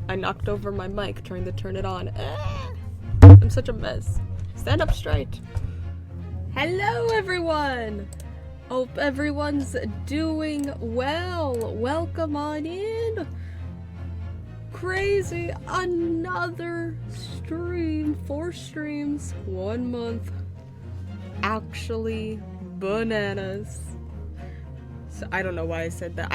I knocked over my mic trying to turn it on. I'm such a mess. Stand up straight. Hello, everyone! Hope everyone's doing well. Welcome on in. Crazy. Another stream. 4 streams. 1 month. Actually, bananas. So I don't know why I said that.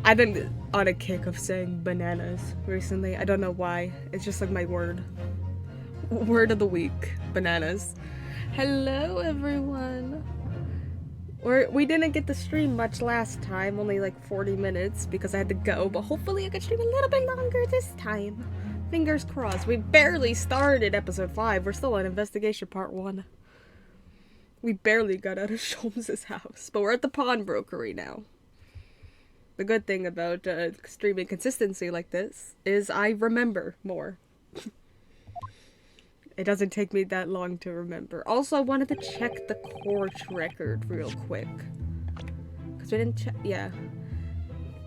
I've been on a kick of saying bananas recently. I don't know why. It's just like my word. Word of the week. Bananas. Hello, everyone. We didn't get to stream much last time. Only like 40 minutes because I had to go. But hopefully I can stream a little bit longer this time. Fingers crossed. We barely started episode 5. We're still on investigation part 1. We barely got out of Sholmes' house. But we're at the pawnbrokery now. The good thing about streaming consistency like this is I remember more. It doesn't take me that long to remember. Also, I wanted to check the court record real quick. Because we didn't check... Yeah.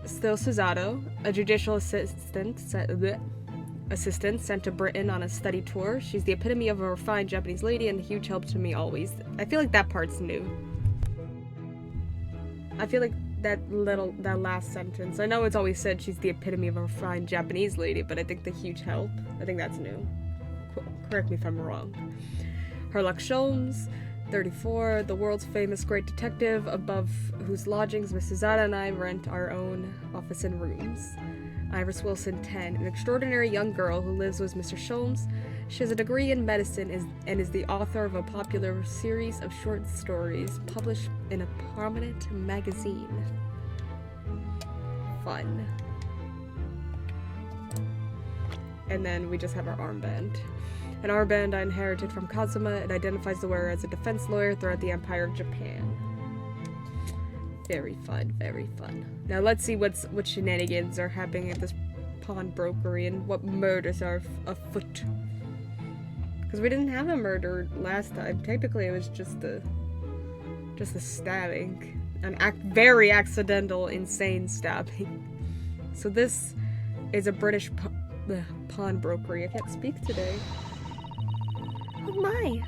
Still Susato, a judicial assistant, assistant sent to Britain on a study tour. She's the epitome of a refined Japanese lady and a huge help to me always. I feel like that part's new. I feel like that last sentence. I know it's always said she's the epitome of a refined Japanese lady, but I think the huge help, I think that's new. Correct me if I'm wrong. Herlock Sholmes, 34, the world's famous great detective, above whose lodgings Mrs. Zada and I rent our own office and rooms. Iris Wilson, 10, an extraordinary young girl who lives with Mr. Sholmes. She has a degree in medicine and is the author of a popular series of short stories published in a prominent magazine. Fun. And then we just have our armband. An armband I inherited from Kazuma. It identifies the wearer as a defense lawyer throughout the Empire of Japan. Very fun, very fun. Now let's see what shenanigans are happening at this pawnbrokery and what murders are afoot. Because we didn't have a murder last time. Technically, it was just a stabbing, very accidental, insane stabbing. So this is a British pawnbrokery. I can't speak today. Oh my!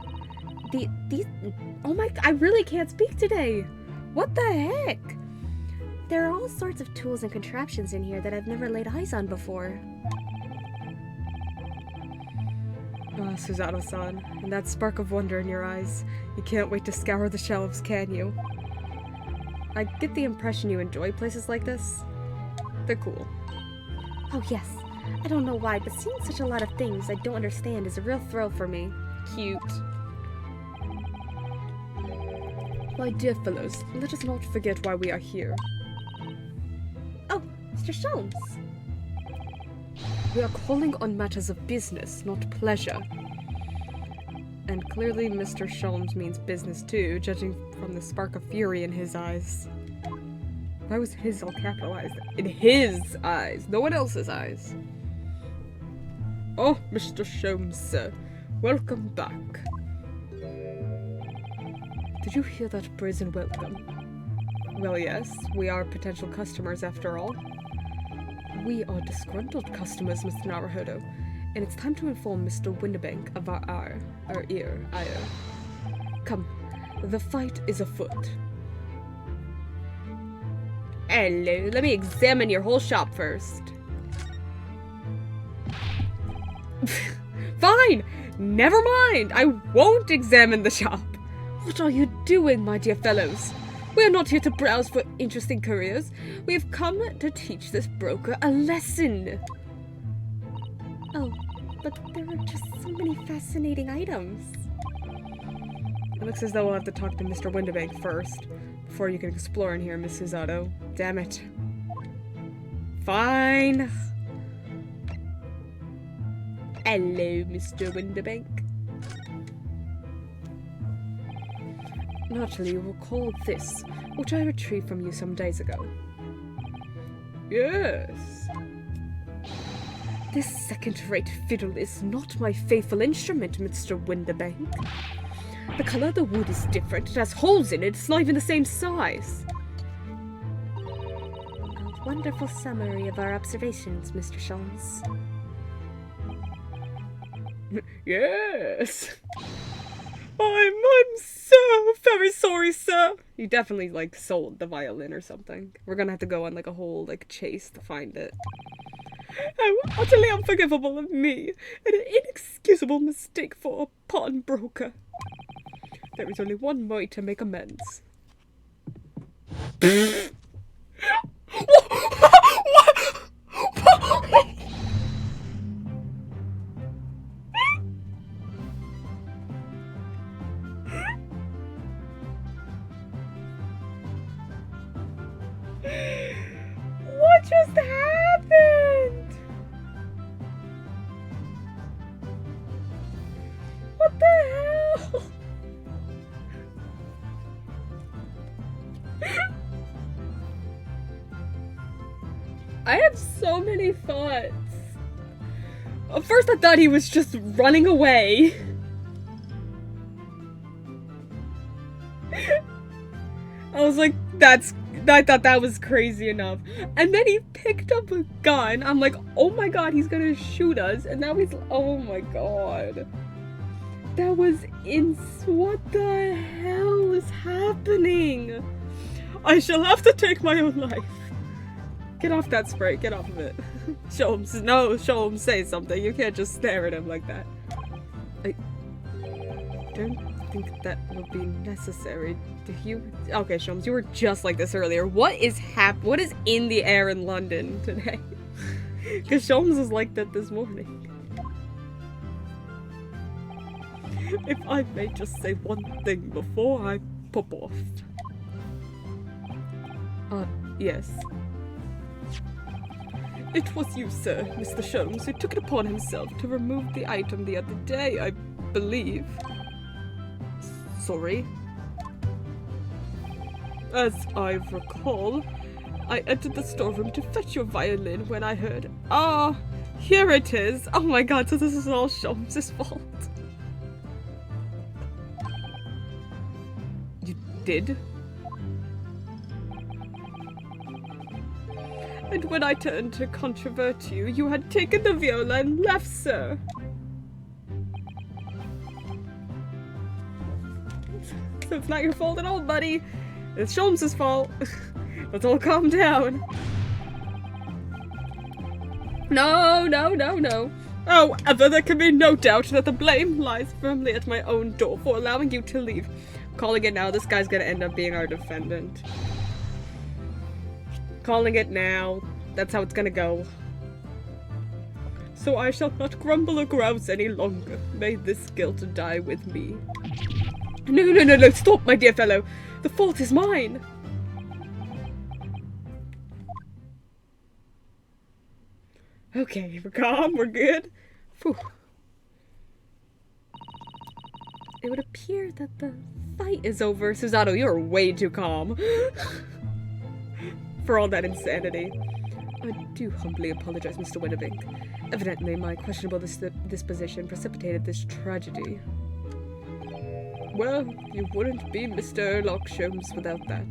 Oh my! I really can't speak today. What the heck? There are all sorts of tools and contraptions in here that I've never laid eyes on before. Ah, Suzato-san, and that spark of wonder in your eyes. You can't wait to scour the shelves, can you? I get the impression you enjoy places like this. They're cool. Oh yes. I don't know why, but seeing such a lot of things I don't understand is a real thrill for me. Cute. My dear fellows, let us not forget why we are here. Oh, Mr. Sholmes. We are calling on matters of business, not pleasure. And clearly Mr. Sholmes means business too, judging from the spark of fury in his eyes. Why was his all capitalized? In his eyes, no one else's eyes. Oh, Mr. Sholmes, sir. Welcome back. Did you hear that brazen welcome? Well, yes, we are potential customers after all. We are disgruntled customers, Mr. Naruhodo, and it's time to inform Mr. Windibank of our ire. Come, the fight is afoot. Hello, let me examine your whole shop first. Fine! Never mind! I won't examine the shop! What are you doing, my dear fellows? We are not here to browse for interesting careers. We have come to teach this broker a lesson. Oh, but there are just so many fascinating items. It looks as though we'll have to talk to Mr. Windibank first, before you can explore in here, Miss Suzato. Damn it. Fine. Hello, Mr. Windibank. Naturally, you recall this, which I retrieved from you some days ago. Yes. This second-rate fiddle is not my faithful instrument, Mr. Windibank. The color of the wood is different, it has holes in it, it's not even the same size. A wonderful summary of our observations, Mr. Sholmes. Yes. I'm so very sorry, sir. You definitely, sold the violin or something. We're gonna have to go on, a whole, chase to find it. How utterly unforgivable of me, and an inexcusable mistake for a pawnbroker. There is only one way to make amends. What just happened? What the hell? I have so many thoughts. At first I thought he was just running away. I was like, that's I thought that was crazy enough. And then he picked up a gun. I'm like, oh my god, he's gonna shoot us. And now he's, oh my god. That was what the hell is happening? I shall have to take my own life. Get off that spray, get off of it. Sholmes, no, Sholmes, say something. You can't just stare at him like that. I don't think that will be necessary. Do you? Okay, Sholmes, you were just like this earlier. What is what is in the air in London today? Because Sholmes was like that this morning. If I may just say one thing before I pop off. Yes. It was you, sir, Mr. Sholmes, who took it upon himself to remove the item the other day, I believe. Sorry. As I recall, I entered the storeroom to fetch your violin when I heard, here it is. Oh my god, so this is all Sholmes' fault. You did? And when I turned to controvert you, you had taken the viola and left, sir. So it's not your fault at all, buddy. It's Sholmes' fault. Let's all calm down. No, no, no, no. Oh, ever there can be no doubt that the blame lies firmly at my own door for allowing you to leave. Calling it now, this guy's gonna end up being our defendant. Calling it now. That's how it's gonna go. So I shall not grumble or grouse any longer. May this guilt die with me. No, no, no, no, stop, my dear fellow. The fault is mine. Okay, we're calm, we're good. Whew. It would appear that the fight is over. Susanoo, you're way too calm. For all that insanity. I do humbly apologize, Mr. Winterbank. Evidently, my questionable disposition precipitated this tragedy. Well, you wouldn't be Mr. Sholmes without that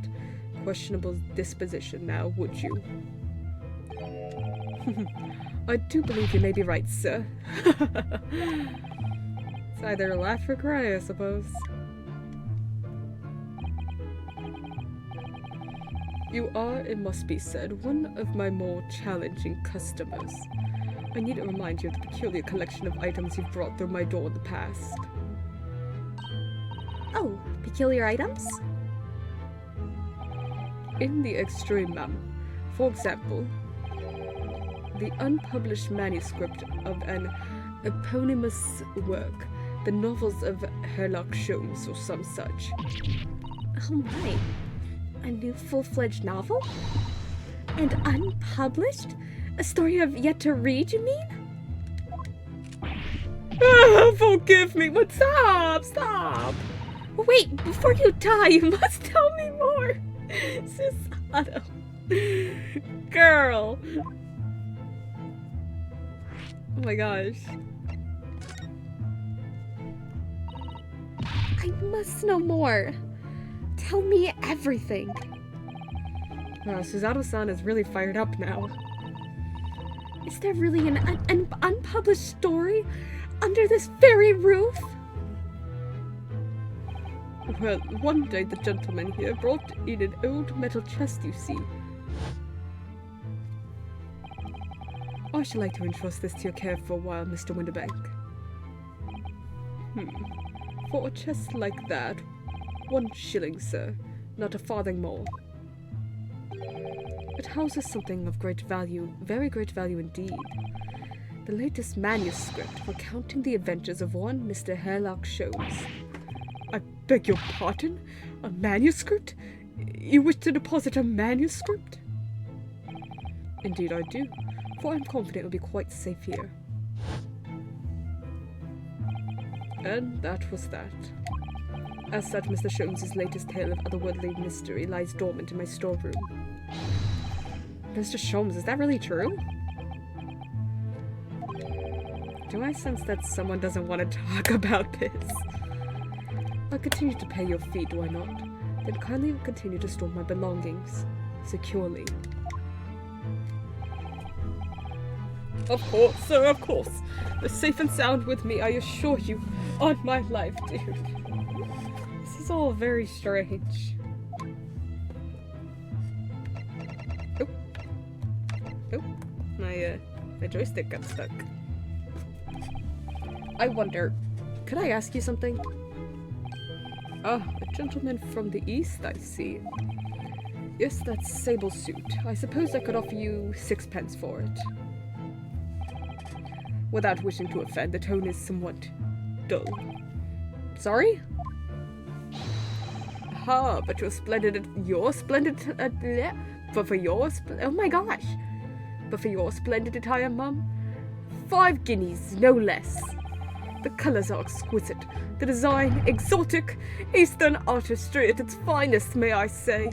questionable disposition now, would you? I do believe you may be right, sir. It's either laugh or cry, I suppose. You are, it must be said, one of my more challenging customers. I need to remind you of the peculiar collection of items you've brought through my door in the past. Oh, peculiar items? In the extreme, ma'am. For example, the unpublished manuscript of an eponymous work, the novels of Sherlock Sholmes or some such. Oh my. A new full-fledged novel? And unpublished? A story I've yet to read, you mean? Forgive me, but stop! Wait, before you die, you must tell me more! Susanoo. Girl! Oh my gosh. I must know more. Tell me everything. Wow, Susanoo-san is really fired up now. Is there really an unpublished story under this very roof? Well, one day the gentleman here brought in an old metal chest, you see. I should like to entrust this to your care for a while, Mr. Winterbank. For a chest like that, 1 shilling, sir, not a farthing more. It houses something of great value, very great value indeed. The latest manuscript recounting the adventures of one Mr. Sherlock Sholmes. I beg your pardon? A manuscript? You wish to deposit a manuscript? Indeed I do, for I'm confident it will be quite safe here. And that was that. As such, Mr. Sholmes' latest tale of otherworldly mystery lies dormant in my storeroom. Mr. Sholmes, is that really true? Do I sense that someone doesn't want to talk about this? I'll continue to pay your fee, do I not? Then kindly continue to store my belongings securely. Of course, sir, of course. They're safe and sound with me, I assure you, on my life, dude. This is all very strange. Oh. Oh. My joystick got stuck. I wonder, could I ask you something? Ah, a gentleman from the east, I see. Yes, that's sable suit. I suppose I could offer you 6 pence for it. Without wishing to offend, the tone is somewhat dull. Sorry? Ah, but you're splendid. But for your oh my gosh! But for your splendid attire, Mum, 5 guineas, no less. The colours are exquisite, the design exotic, Eastern artistry at its finest, may I say.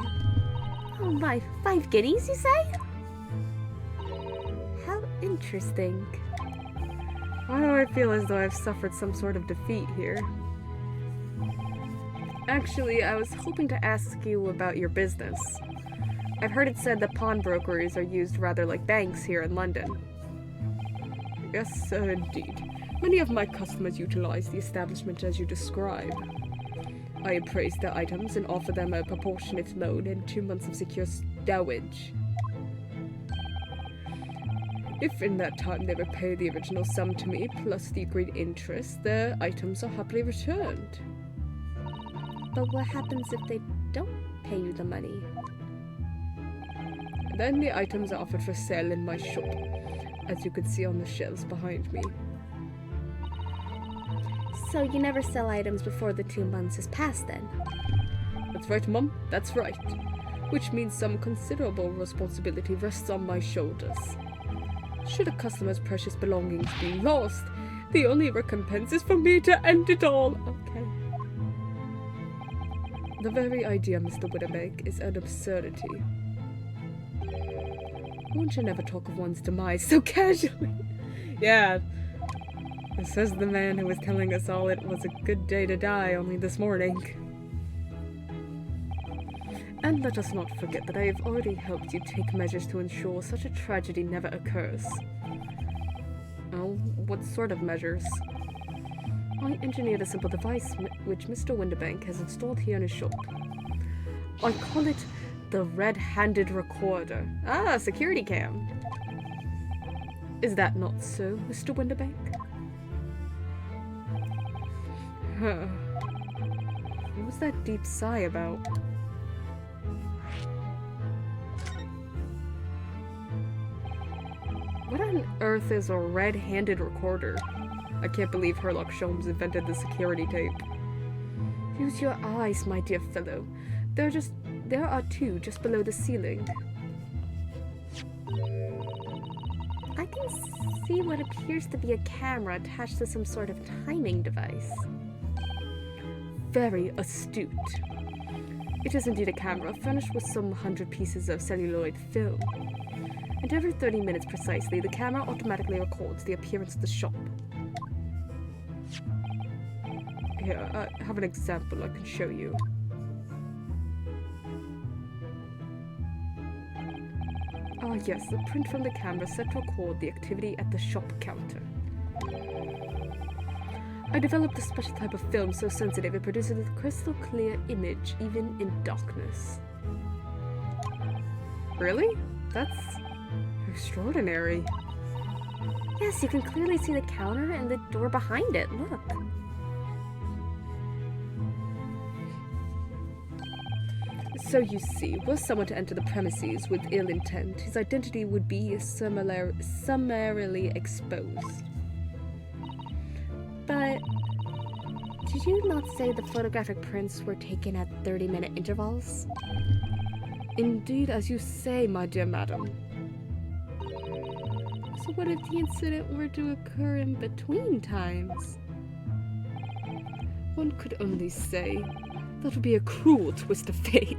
Oh my, 5 guineas, you say? How interesting. Why do I feel as though I've suffered some sort of defeat here? Actually, I was hoping to ask you about your business. I've heard it said that pawnbrokers are used rather like banks here in London. Yes, sir, indeed. Many of my customers utilize the establishment as you describe. I appraise their items and offer them a proportionate loan and 2 months of secure stowage. If in that time they repay the original sum to me, plus the agreed interest, their items are happily returned. But what happens if they don't pay you the money? Then the items are offered for sale in my shop, as you can see on the shelves behind me. So you never sell items before the 2 months has passed, then? That's right, Mum, that's right. Which means some considerable responsibility rests on my shoulders. Should a customer's precious belongings be lost, the only recompense is for me to end it all. Okay. The very idea, Mr. Winterbank, is an absurdity. One should never talk of one's demise so casually. Yeah. Says the man who was telling us all it was a good day to die only this morning. And let us not forget that I have already helped you take measures to ensure such a tragedy never occurs. Oh, what sort of measures? I engineered a simple device which Mr. Winterbank has installed here in his shop. I call it the red-handed recorder. Ah, security cam. Is that not so, Mr. Winterbank? Huh. What was that deep sigh about? What on earth is a red-handed recorder? I can't believe Sherlock Sholmes invented the security tape. Use your eyes, my dear fellow. There are 2 just below the ceiling. I can see what appears to be a camera attached to some sort of timing device. Very astute. It is indeed a camera furnished with some 100 pieces of celluloid film. And every 30 minutes precisely, the camera automatically records the appearance of the shop. Here, I have an example I can show you. Ah yes, the print from the camera set to record the activity at the shop counter. I developed a special type of film so sensitive it produces a crystal clear image even in darkness. Really? That's extraordinary. Yes, you can clearly see the counter and the door behind it. Look. So you see, were someone to enter the premises with ill intent, his identity would be summarily exposed. But did you not say the photographic prints were taken at 30-minute intervals? Indeed, as you say, my dear madam. So what if the incident were to occur in between times? One could only say that would be a cruel twist of fate.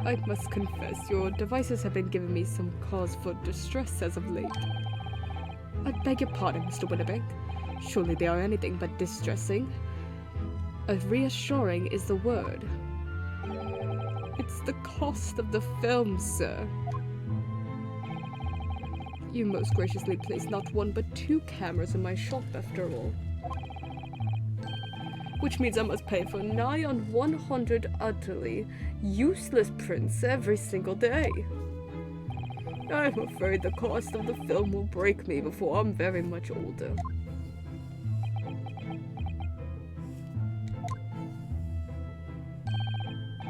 I must confess, your devices have been giving me some cause for distress as of late. I beg your pardon, Mr. Winterbank. Surely they are anything but distressing. Reassuring is the word. It's the cost of the film, sir. You most graciously placed not one but 2 cameras in my shop after all. Which means I must pay for nigh on 100 utterly useless prints every single day. I'm afraid the cost of the film will break me before I'm very much older.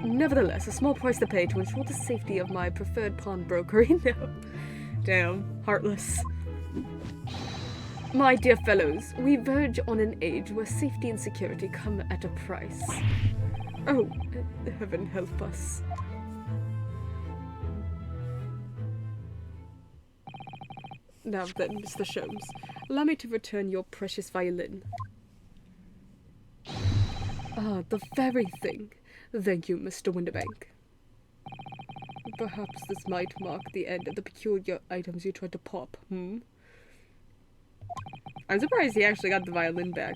Nevertheless, a small price to pay to ensure the safety of my preferred pawnbroker. No. Damn, heartless. My dear fellows, we verge on an age where safety and security come at a price. Oh, heaven help us. Now then, Mr. Sholmes, allow me to return your precious violin. Ah, the very thing. Thank you, Mr. Winterbank. Perhaps this might mark the end of the peculiar items you tried to pop, I'm surprised he actually got the violin back.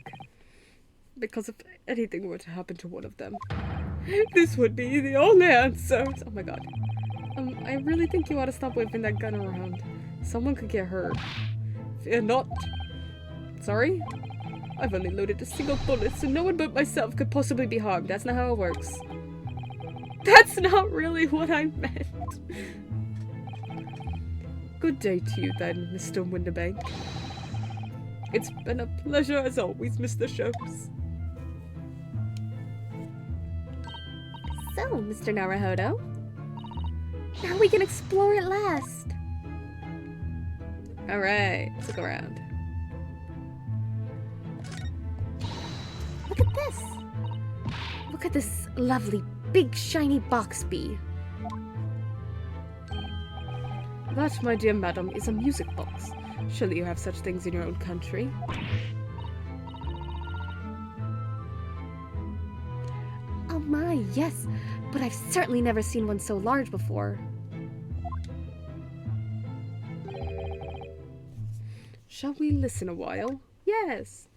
Because if anything were to happen to one of them, this would be the only answer. Oh my god. I really think you ought to stop whipping that gun around. Someone could get hurt. Fear not. Sorry? I've only loaded a single bullet, so no one but myself could possibly be harmed. That's not how it works. That's not really what I meant. Good day to you then, Mr. Winterbank. It's been a pleasure as always, Mr. Sholmes. So, Mr. Naruhodo, now we can explore at last. Alright, let's look around. Look at this. Look at this lovely, big, shiny box bee. That, my dear madam, is a music box. Surely you have such things in your own country. Oh my, yes, but I've certainly never seen one so large before. Shall we listen a while? Yes.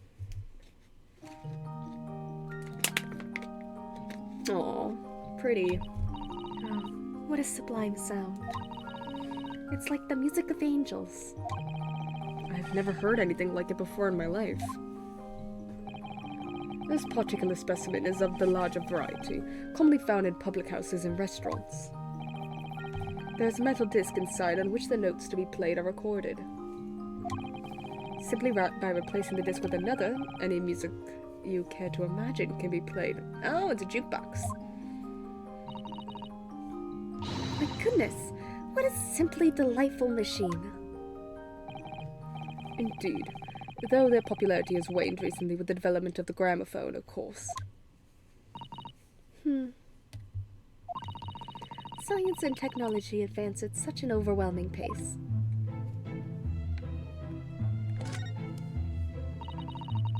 Oh, pretty. Oh, what a sublime sound. It's like the music of angels. I've never heard anything like it before in my life. This particular specimen is of the larger variety, commonly found in public houses and restaurants. There's a metal disc inside on which the notes to be played are recorded. Simply by replacing the disc with another, any music you care to imagine can be played. Oh, it's a jukebox. My goodness, what a simply delightful machine. Indeed, though their popularity has waned recently with the development of the gramophone, of course. Science and technology advance at such an overwhelming pace.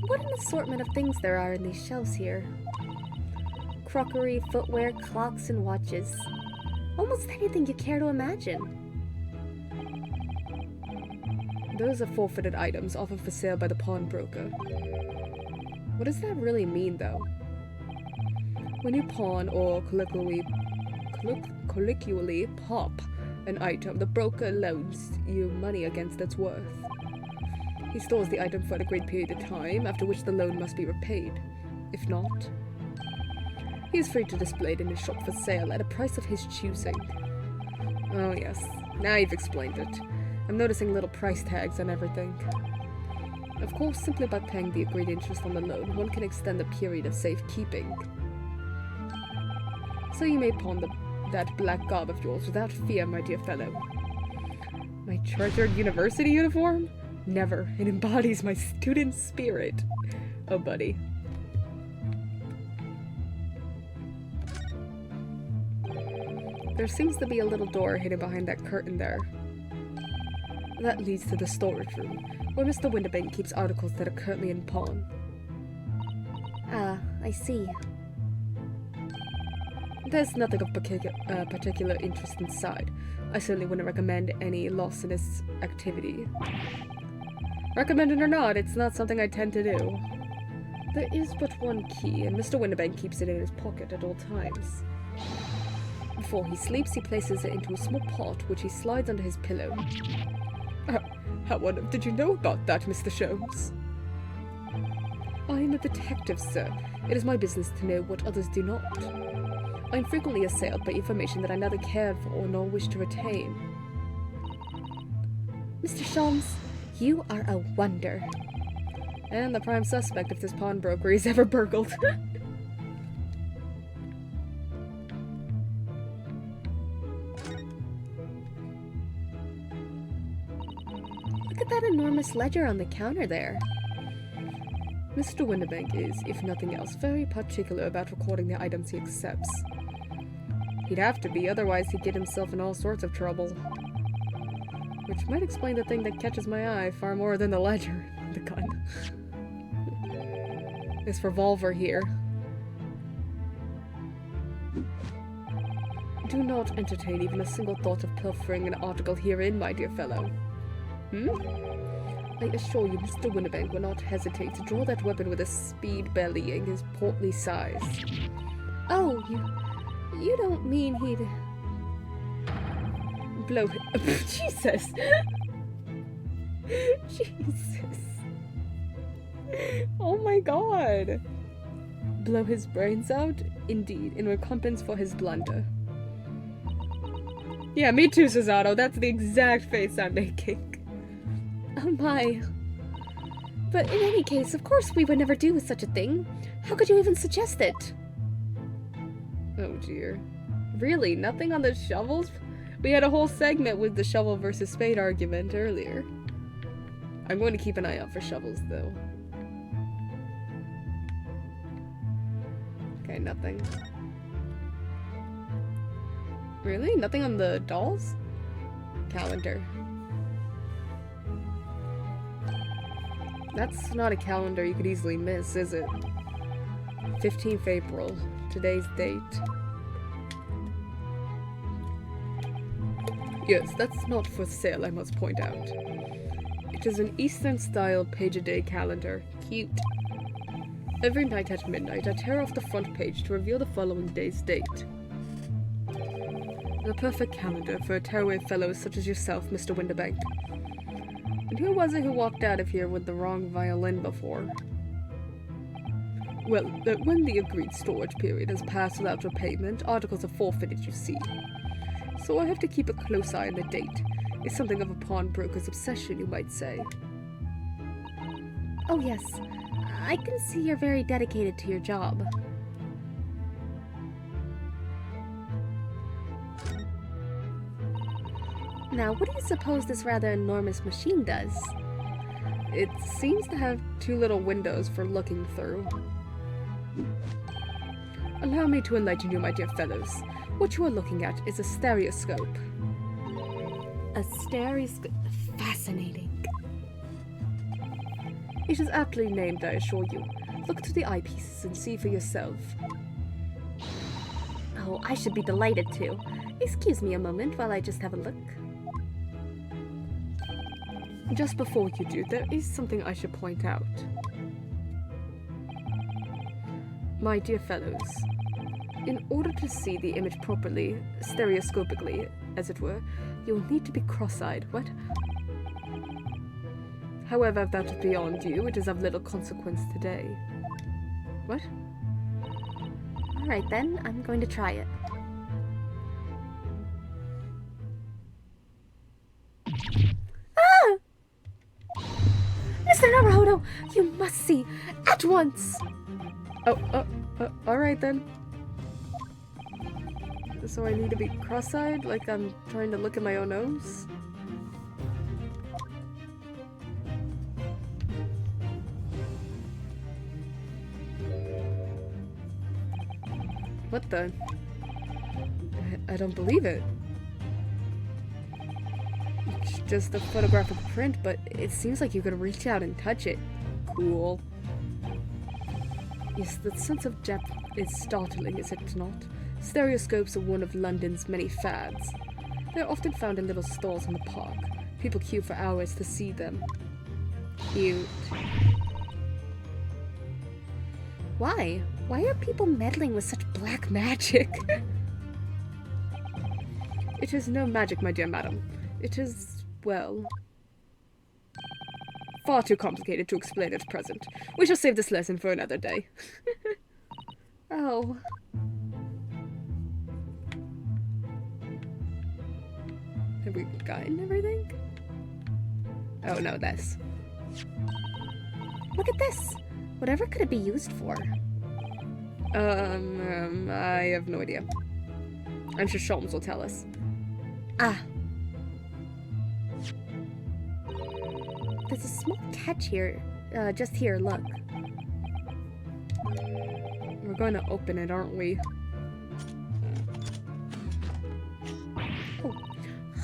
What an assortment of things there are in these shelves here. Crockery, footwear, clocks, and watches. Almost anything you care to imagine. Those are forfeited items offered for sale by the pawnbroker. What does that really mean, though? When you pawn or colloquially pop an item, the broker loans you money against its worth. He stores the item for a great period of time, after which the loan must be repaid. If not, he is free to display it in his shop for sale at a price of his choosing. Oh yes, now you've explained it. I'm noticing little price tags on everything. Of course, simply by paying the agreed interest on the loan, one can extend the period of safekeeping. So you may pawn that black garb of yours without fear, my dear fellow. My treasured university uniform? Never. It embodies my student spirit. Oh, buddy. There seems to be a little door hidden behind that curtain there. That leads to the storage room, where Mr. Winterbank keeps articles that are currently in pawn. Ah, I see. There's nothing of particular interest inside. I certainly wouldn't recommend any loss in this activity. Recommend it or not, it's not something I tend to do. There is but one key, and Mr. Winterbank keeps it in his pocket at all times. Before he sleeps, he places it into a small pot, which he slides under his pillow. How on earth did you know about that, Mr. Sholmes? I am a detective, sir. It is my business to know what others do not. I am frequently assailed by information that I neither cared for nor wish to retain. Mr. Sholmes, you are a wonder. And the prime suspect if this pawnbroker is ever burgled. Look at that enormous ledger on the counter there. Mr. Winterbank is, if nothing else, very particular about recording the items he accepts. He'd have to be, otherwise he'd get himself in all sorts of trouble. Which might explain the thing that catches my eye far more than the ledger. The gun. This revolver here. Do not entertain even a single thought of pilfering an article herein, my dear fellow. I assure you, Mr. Winterbank will not hesitate to draw that weapon with a speed belying his portly size. Oh, you don't mean he'd... Blow him. Jesus! Jesus. Oh my god. Blow his brains out? Indeed, in recompense for his blunder. Yeah, me too, Susato. That's the exact face I'm making. Oh my. But in any case, of course we would never do such a thing. How could you even suggest it? Oh dear. Really? Nothing on the shovels? We had a whole segment with the shovel versus spade argument earlier. I'm going to keep an eye out for shovels, though. Okay, nothing. Really? Nothing on the dolls? Calendar. That's not a calendar you could easily miss, is it? 15th April. Today's date. Yes, that's not for sale, I must point out. It is an Eastern-style page-a-day calendar. Cute. Every night at midnight, I tear off the front page to reveal the following day's date. The perfect calendar for a tearaway fellow such as yourself, Mr. Winterbank. And who was it who walked out of here with the wrong violin before? Well, when the agreed storage period has passed without repayment, articles are forfeited, you see. So I have to keep a close eye on the date. It's something of a pawnbroker's obsession, you might say. Oh yes, I can see you're very dedicated to your job. Now, what do you suppose this rather enormous machine does? It seems to have two little windows for looking through. Allow me to enlighten you, my dear fellows. What you are looking at is a stereoscope. A stereoscope? Fascinating. It is aptly named, I assure you. Look to the eyepieces and see for yourself. Oh, I should be delighted to. Excuse me a moment while I just have a look. Just before you do, there is something I should point out. My dear fellows, in order to see the image properly, stereoscopically, as it were, you'll need to be cross-eyed. What? However, if that is beyond you, it is of little consequence today. What? Alright then, I'm going to try it. Mr. Naruhodo, you must see at once. Alright then. So I need to be cross-eyed, like I'm trying to look at my own nose? What the? I don't believe it. It's just a photographic print, but it seems like you could reach out and touch it. Cool. Yes, the sense of depth is startling, is it not? Stereoscopes are one of London's many fads. They are often found in little stalls in the park. People queue for hours to see them. Cute. Why? Why are people meddling with such black magic? It is no magic, my dear madam. It is, well, far too complicated to explain at present. We shall save this lesson for another day. Oh. Have we gotten everything? Oh, no, this. Look at this. Whatever could it be used for? I have no idea. I'm sure Sholmes will tell us. Ah. There's a small catch here. Just here, look. We're going to open it, aren't we?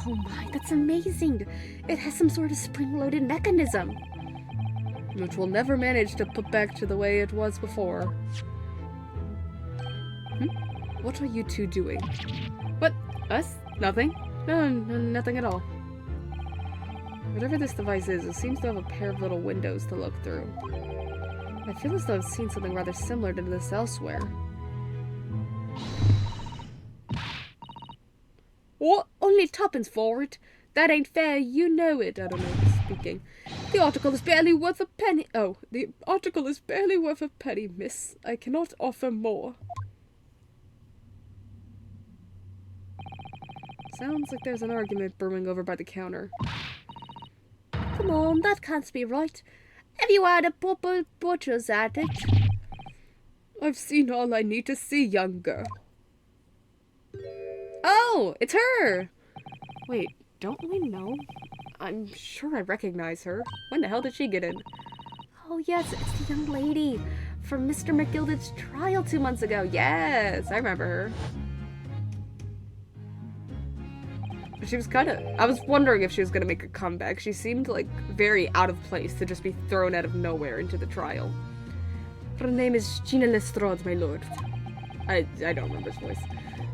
Oh my, that's amazing. It has some sort of spring-loaded mechanism. Which we'll never manage to put back to the way it was before. What are you two doing? What? Us? Nothing? No, nothing at all. Whatever this device is, it seems to have a pair of little windows to look through. I feel as though I've seen something rather similar to this elsewhere. What? Only tuppence for it? That ain't fair, you know it. I don't know who's speaking. The article is barely worth a penny. Oh, the article is barely worth a penny, miss. I cannot offer more. Sounds like there's an argument brewing over by the counter. Come on, that can't be right. Have you had a proper butcher's at it? I've seen all I need to see, young girl. Oh, it's her! Wait, don't we know? I'm sure I recognize her. When the hell did she get in? Oh yes, it's the young lady from Mr. McGilded's trial 2 months ago. Yes, I remember her. She was kind of... I was wondering if she was going to make a comeback. She seemed, like, very out of place to just be thrown out of nowhere into the trial. Her name is Gina Lestrade, my lord. I don't remember his voice.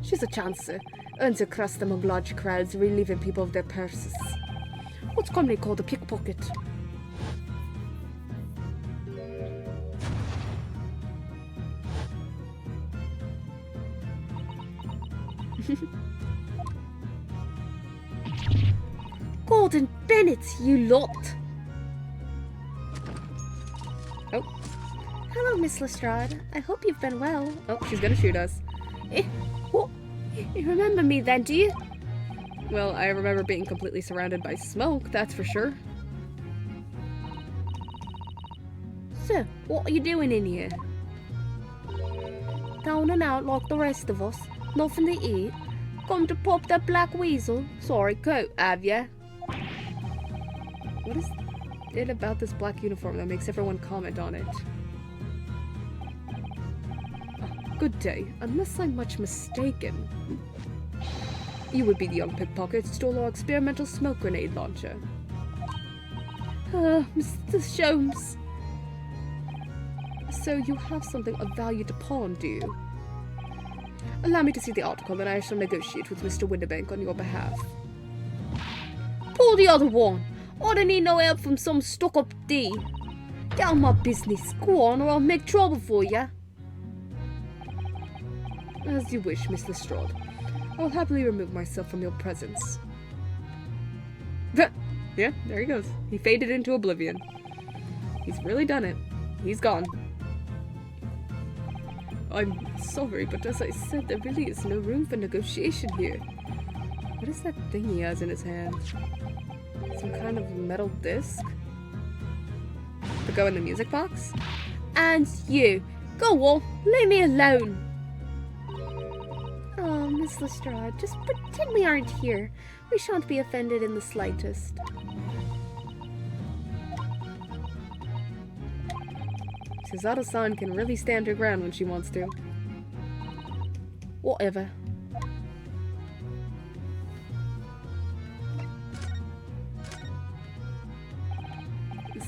She's a chancer. Earns a crust among large crowds, relieving people of their purses. What's commonly called a pickpocket. Gordon Bennett, you lot! Oh. Hello, Miss Lestrade. I hope you've been well. Oh, she's gonna shoot us. What? You remember me then, do you? Well, I remember being completely surrounded by smoke, that's for sure. So, what are you doing in here? Down and out like the rest of us. Nothing to eat. Come to pop that black weasel. Sorry coat, have ya? What is it about this black uniform that makes everyone comment on it? Good day. Unless I'm much mistaken. You would be the young pickpocket who stole our experimental smoke grenade launcher. Mr. Sholmes. So you have something of value to pawn, do you? Allow me to see the article, and I shall negotiate with Mr. Winterbank on your behalf. Pull the other one. I don't need no help from some stuck-up D. Get on my business. Go on, or I'll make trouble for ya. As you wish, Miss Lestrade. I'll happily remove myself from your presence. Yeah, there he goes. He faded into oblivion. He's really done it. He's gone. I'm sorry, but as I said, there really is no room for negotiation here. What is that thing he has in his hand? Some kind of metal disc? To go in the music box? And you. Go on, leave me alone. Oh, Miss Lestrade, just pretend we aren't here. We shan't be offended in the slightest. Cesaro-san can really stand her ground when she wants to. Whatever.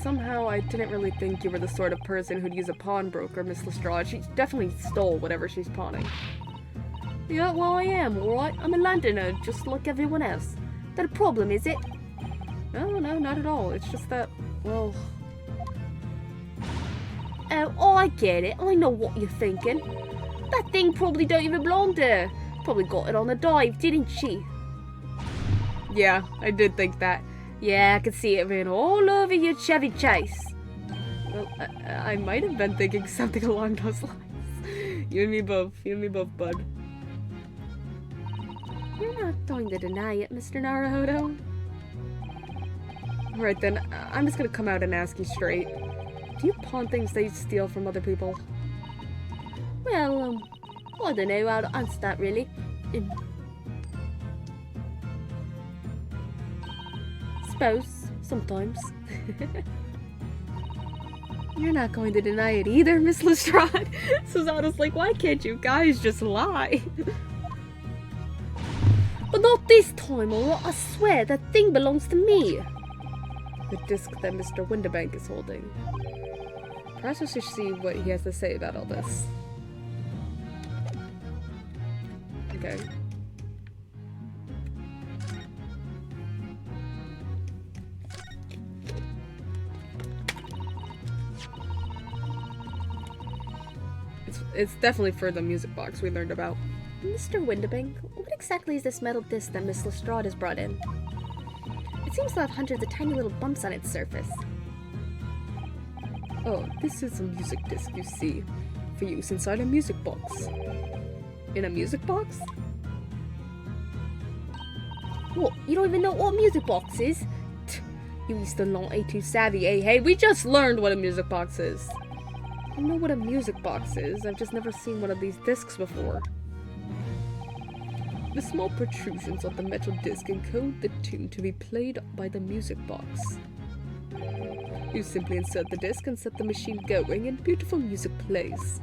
Somehow I didn't really think you were the sort of person who'd use a pawnbroker, Miss Lestrade. She definitely stole whatever she's pawning. Yeah, well, I am, alright. I'm a Londoner, just like everyone else. That a problem, is it? No, not at all. It's just that, well... Oh, I get it. I know what you're thinking. That thing probably don't even belong there. Probably got it on a dive, didn't she? Yeah, I did think that. Yeah, I could see it written all over your Chevy Chase. Well, I might have been thinking something along those lines. You and me both, bud. You're not going to deny it, Mr. Naruhodo. Alright then, I'm just gonna come out and ask you straight. Do you pawn things that you steal from other people? Well, I don't know how to answer that, really. Suppose, sometimes. You're not going to deny it either, Miss Lestrade. Susanna's like, why can't you guys just lie? But not this time, alright? I swear, that thing belongs to me. The disc that Mr. Winterbank is holding. Perhaps we should see what he has to say about all this. Okay. It's definitely for the music box we learned about. Mr. Winterbank, what exactly is this metal disc that Miss Lestrade has brought in? It seems to have hundreds of tiny little bumps on its surface. Oh, this is a music disc, you see, for use inside a music box. In a music box? What, you don't even know what a music box is? You Eastern Law ain't too savvy, eh? Hey, we just learned what a music box is. I know what a music box is, I've just never seen one of these discs before. The small protrusions of the metal disc encode the tune to be played by the music box. You simply insert the disc and set the machine going, and beautiful music plays.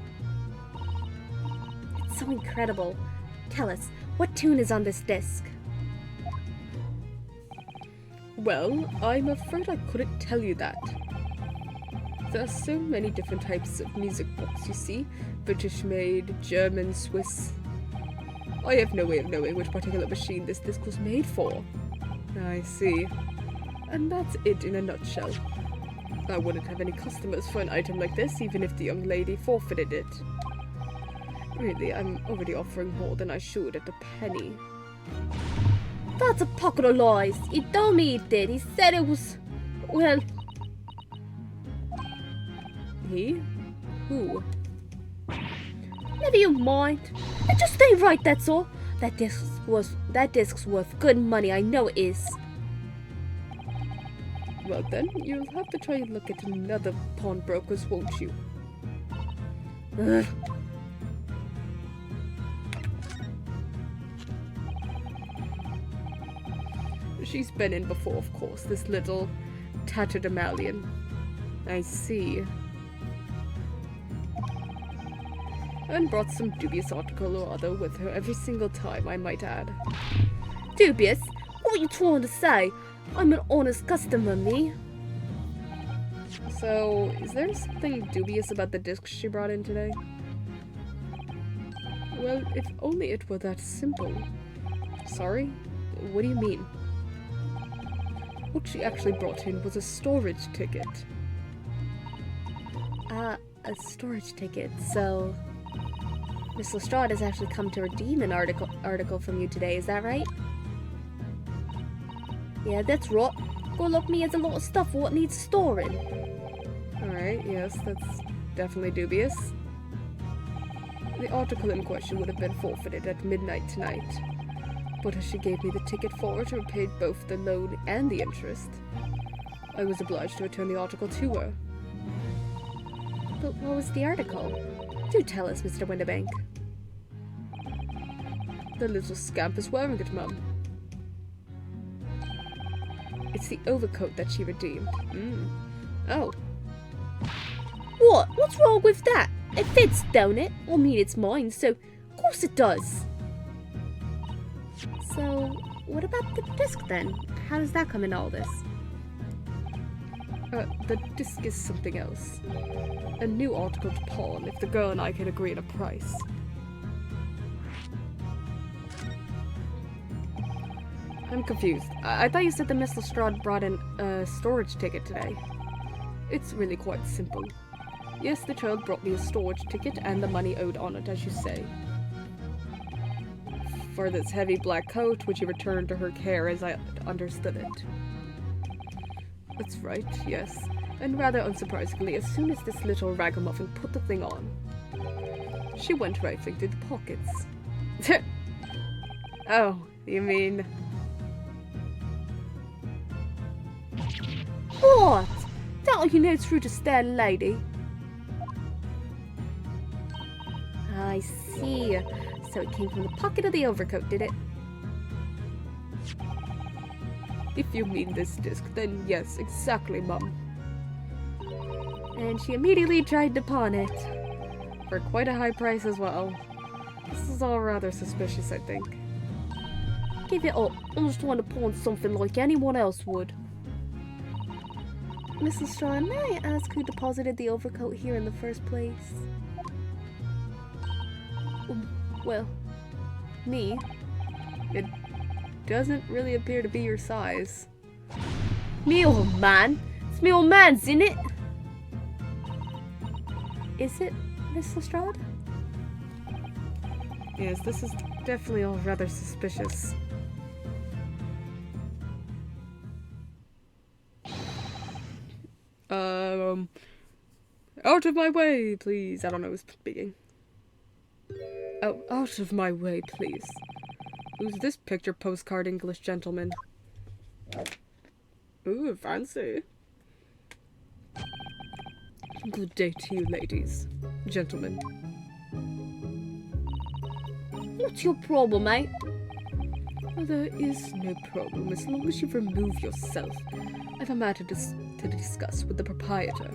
It's so incredible. Tell us, what tune is on this disc? Well, I'm afraid I couldn't tell you that. There are so many different types of music books, you see. British-made, German, Swiss. I have no way of knowing which particular machine this disc was made for. I see. And that's it in a nutshell. I wouldn't have any customers for an item like this, even if the young lady forfeited it. Really, I'm already offering more than I should at a penny. That's a pocket of lies. He told me he did. He said it was... well... He? Who? Never you mind. It just ain't right, that's all. That disc's worth good money, I know it is. Well then, you'll have to try and look at another pawnbroker's, won't you? Ugh. She's been in before, of course, this little tatterdemalion. I see. And brought some dubious article or other with her every single time, I might add. Dubious? What are you trying to say? I'm an honest customer, me. So, is there something dubious about the disc she brought in today? Well, if only it were that simple. Sorry? What do you mean? What she actually brought in was a storage ticket. A storage ticket, so... Miss Lestrade has actually come to redeem an article from you today, is that right? Yeah, that's right. Go look me as a lot of stuff for what needs storing. Alright, yes, that's definitely dubious. The article in question would have been forfeited at midnight tonight. But as she gave me the ticket for it and repaid both the loan and the interest, I was obliged to return the article to her. But what was the article? Do tell us, Mr. Winterbank. The little scamp is wearing it, Mum. It's the overcoat that she redeemed. Oh. What? What's wrong with that? It fits, don't it? I mean, it's mine, so of course it does. So, what about the disc then? How does that come in all this? The disc is something else. A new article to pawn if the girl and I can agree on a price. I'm confused. I thought you said that Miss Lestrade brought in a storage ticket today. It's really quite simple. Yes, the child brought me a storage ticket and the money owed on it, as you say. For this heavy black coat, which you returned to her care as I understood it. That's right, yes. And rather unsurprisingly, as soon as this little ragamuffin put the thing on, she went rifling through the pockets. Oh, you mean... What? Don't you know through to stare, lady? I see. So it came from the pocket of the overcoat, did it? If you mean this disc, then yes, exactly, Mum. And she immediately tried to pawn it. For quite a high price as well. This is all rather suspicious, I think. Give it up. I'm just trying to pawn something like anyone else would. Miss Lestrade, may I ask who deposited the overcoat here in the first place? Well, me. It doesn't really appear to be your size. Me old man. It's me old man's, isn't it? Is it, Miss Lestrade? Yes, this is definitely all rather suspicious. Out of my way, please. I don't know who's speaking. Oh, out of my way, please. Who's this picture postcard English gentleman? Ooh, fancy. Good day to you, ladies. Gentlemen. What's your problem, mate? Well, there is no problem as long as you remove yourself. I have a matter to discuss with the proprietor.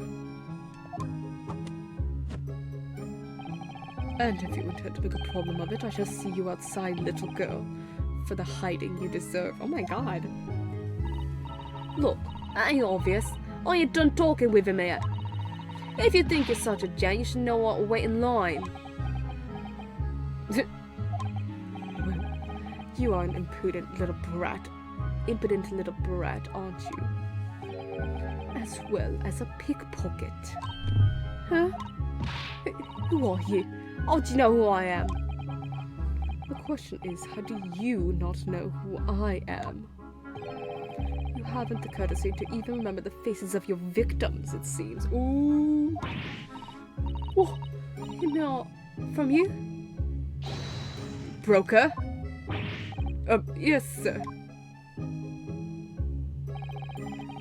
And if you intend to make a problem of it, I shall see you outside, little girl, for the hiding you deserve. Oh my god. Look, that ain't obvious. I ain't done talking with him yet. If you think you're such a gent, you should know what to wait in line. Well, you are an impudent little brat. Impudent little brat, aren't you? As well as a pickpocket. Huh? Who are you? How do you know who I am? The question is, how do you not know who I am? You haven't the courtesy to even remember the faces of your victims, it seems. Ooh. What? You know, from you? Broker? Yes, sir.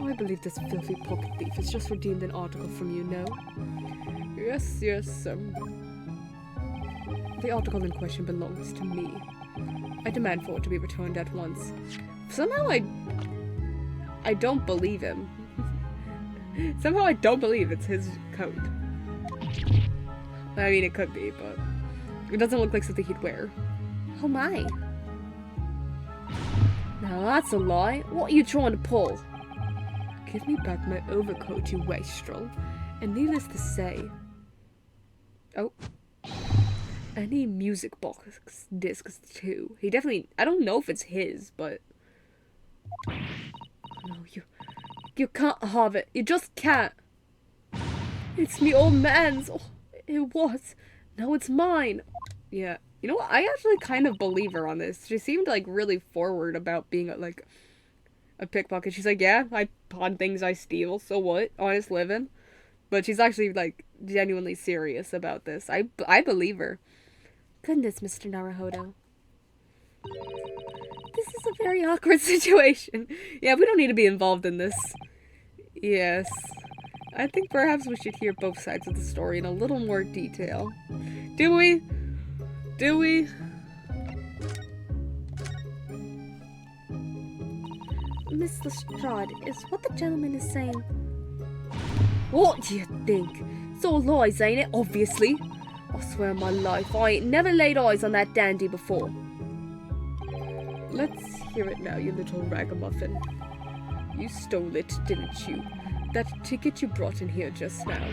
I believe this filthy pocket thief has just redeemed an article from you, no? Yes, the article in question belongs to me. I demand for it to be returned at once. Somehow I don't believe him. Somehow I don't believe it's his coat. I mean, it could be, but it doesn't look like something he'd wear. Oh my. Now that's a lie. What are you trying to pull? Give me back my overcoat, you wastrel. And needless to say... Oh. Any music box discs, too. He definitely... I don't know if it's his, but... No, you can't have it. You just can't. It's me old man's. Oh, it was. Now it's mine. Yeah. You know what? I actually kind of believe her on this. She seemed, like, really forward about being, like, a pickpocket. She's like, yeah, I pawn things I steal, so what? Honest living. But she's actually, like, genuinely serious about this. I believe her. Goodness, Mr. Naruhodo. This is a very awkward situation. Yeah, we don't need to be involved in this. Yes. I think perhaps we should hear both sides of the story in a little more detail. Do we? Do we? Miss Lestrade, is what the gentleman is saying... What do you think? It's all lies, ain't it? Obviously. I swear on my life, I ain't never laid eyes on that dandy before. Let's hear it now, you little ragamuffin. You stole it, didn't you? That ticket you brought in here just now.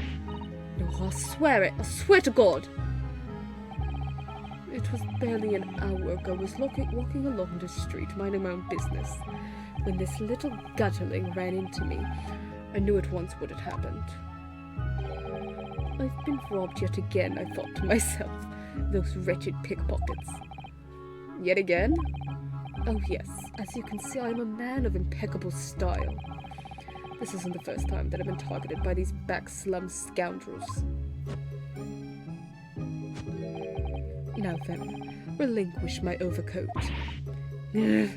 No, I swear it. I swear to God. It was barely an hour ago. I was walking along the street, minding my own business, when this little gutterling ran into me. I knew at once what had happened. I've been robbed yet again, I thought to myself. Those wretched pickpockets. Yet again? Oh yes, as you can see, I am a man of impeccable style. This isn't the first time that I've been targeted by these back-slum scoundrels. Now then, relinquish my overcoat. Come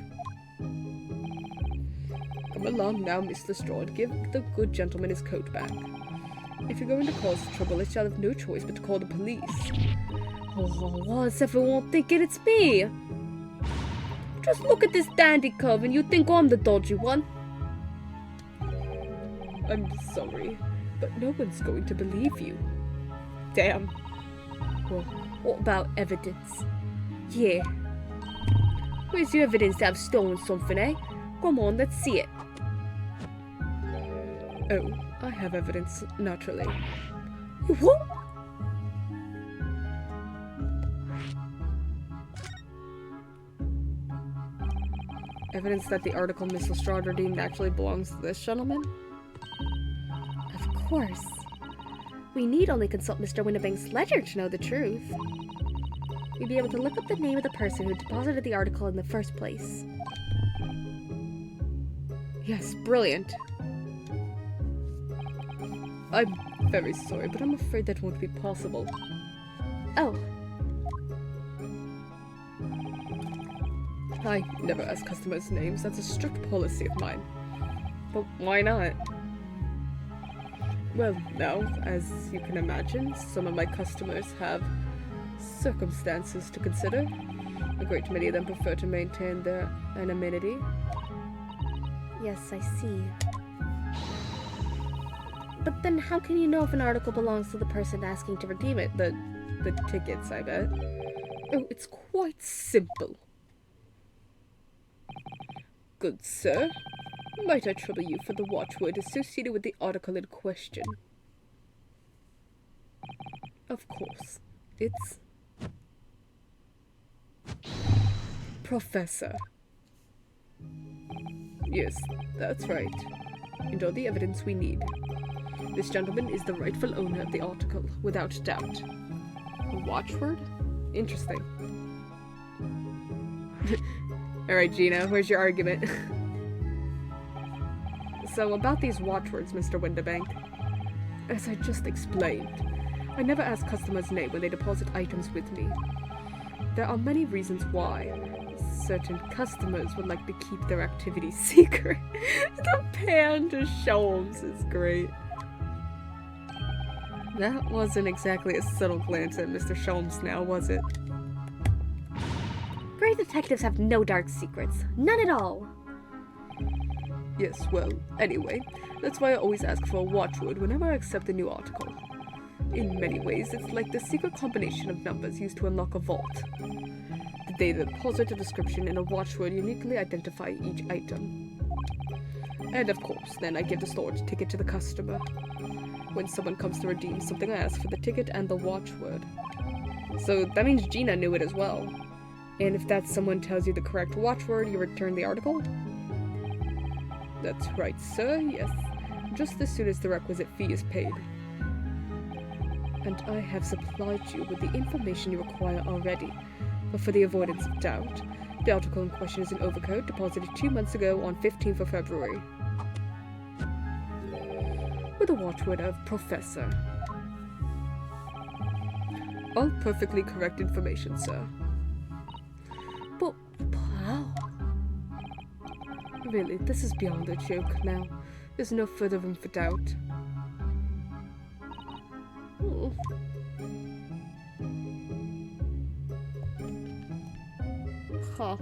along now, Miss Lestrade. Give the good gentleman his coat back. If you're going to cause trouble, I shall have no choice but to call the police. Oh, what's everyone thinking it's me? Just look at this dandy cove and you think I'm the dodgy one. I'm sorry, but no one's going to believe you. Damn. Well, what about evidence? Yeah. Where's your evidence that I've stolen something, eh? Come on, let's see it. Oh, I have evidence, naturally. What? Evidence that the article Miss Lestrade redeemed actually belongs to this gentleman? Of course. We need only consult Mr. Winnebank's ledger to know the truth. We'd be able to look up the name of the person who deposited the article in the first place. Yes, brilliant. I'm very sorry, but I'm afraid that won't be possible. Oh. I never ask customers' names. That's a strict policy of mine. But why not? Well, now, as you can imagine, some of my customers have circumstances to consider. A great many of them prefer to maintain their anonymity. Yes, I see. But then how can you know if an article belongs to the person asking to redeem it? The tickets, I bet. Oh, it's quite simple. Good sir, might I trouble you for the watchword associated with the article in question? Of course, it's Professor. Yes, that's right. And all the evidence we need. This gentleman is the rightful owner of the article, without doubt. A watchword? Interesting. Alright, Gina, where's your argument? So, about these watchwords, Mr. Windebank. As I just explained, I never ask customers' name when they deposit items with me. There are many reasons why. Certain customers would like to keep their activities secret. The pan to Sholmes is great. That wasn't exactly a subtle glance at Mr. Sholmes now, was it? Great detectives have no dark secrets. None at all. Yes, well, anyway, that's why I always ask for a watchword whenever I accept a new article. In many ways, it's like the secret combination of numbers used to unlock a vault. The data deposit a description and a watchword uniquely identify each item. And of course, then I give the storage ticket to the customer. When someone comes to redeem something, I ask for the ticket and the watchword. So that means Gina knew it as well. And if that someone tells you the correct watchword, you return the article? That's right, sir, yes. Just as soon as the requisite fee is paid. And I have supplied you with the information you require already. But for the avoidance of doubt, the article in question is an overcoat deposited 2 months ago on 15th of February. With a watchword of Professor. All perfectly correct information, sir. But how? Really, this is beyond a joke now. There's no further room for doubt. Oh. Huh.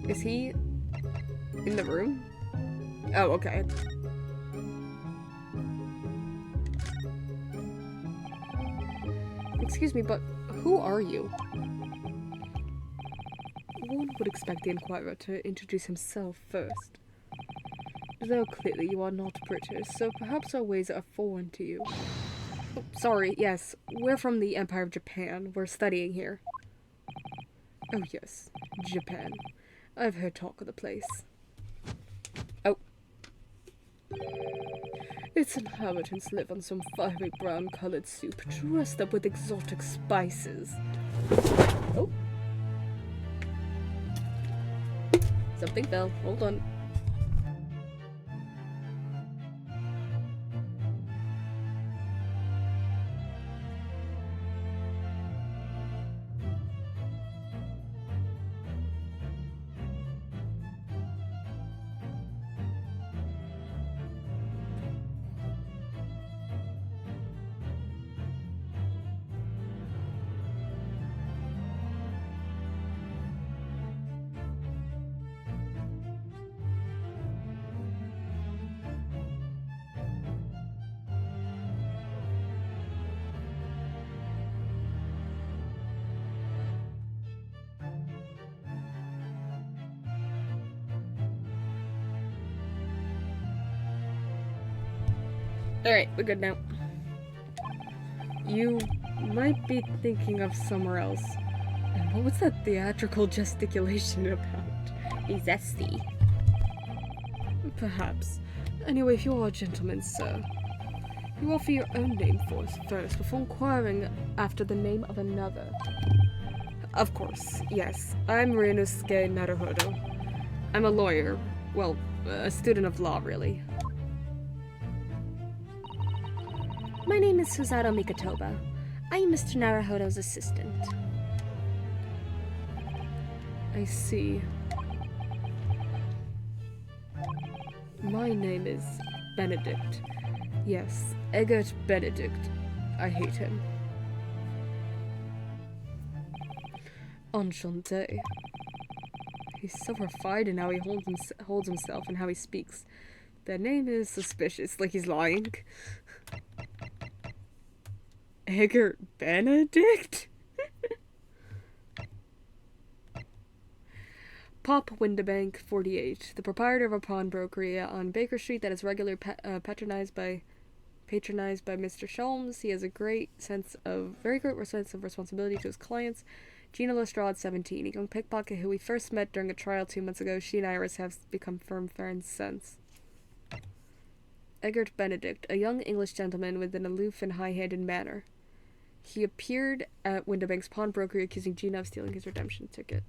Is he in the room? Oh, okay. Excuse me, but who are you? One would expect the inquirer to introduce himself first. Though clearly you are not British, so perhaps our ways are foreign to you. Oh, sorry, yes. We're from the Empire of Japan. We're studying here. Oh, yes. Japan. I've heard talk of the place. Oh. Its inhabitants live on some fiery brown-colored soup dressed up with exotic spices. Oh. Something fell. Hold on. Alright, we're good now. You might be thinking of somewhere else. And what was that theatrical gesticulation about? Is that the? Perhaps. Anyway, if you are a gentleman, sir, you offer your own name for us first before inquiring after the name of another. Of course, yes. I'm Ryunosuke Naruhodo. I'm a lawyer. Well, a student of law, really. My name is Suzato Mikatoba. I am Mr. Naruhodo's assistant. I see. My name is Benedict. Yes, Eggert Benedict. I hate him. Enchanté. He's so refined in how he holds himself and how he speaks. Their name is suspicious, like he's lying. Eggert Benedict? Pop Windibank, 48, the proprietor of a pawnbrokery on Baker Street that is regularly patronized by Mr. Sholmes. He has a very great sense of responsibility to his clients. Gina Lestrade, 17, a young pickpocket who we first met during a trial 2 months ago. She and Iris have become firm friends since. Eggert Benedict, a young English gentleman with an aloof and high-handed manner. He appeared at Windibank's pawnbrokery accusing Gina of stealing his redemption ticket.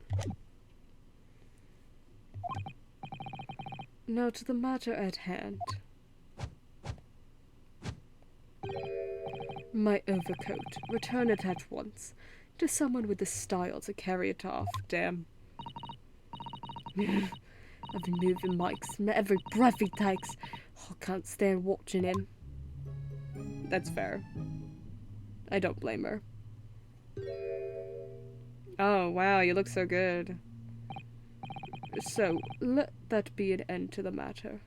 Now to the matter at hand. My overcoat. Return it at once. To someone with the style to carry it off. Damn. I've been moving mics. Every breath he takes. I can't stand watching him. That's fair. I don't blame her. Oh, wow, you look so good. So, let that be an end to the matter.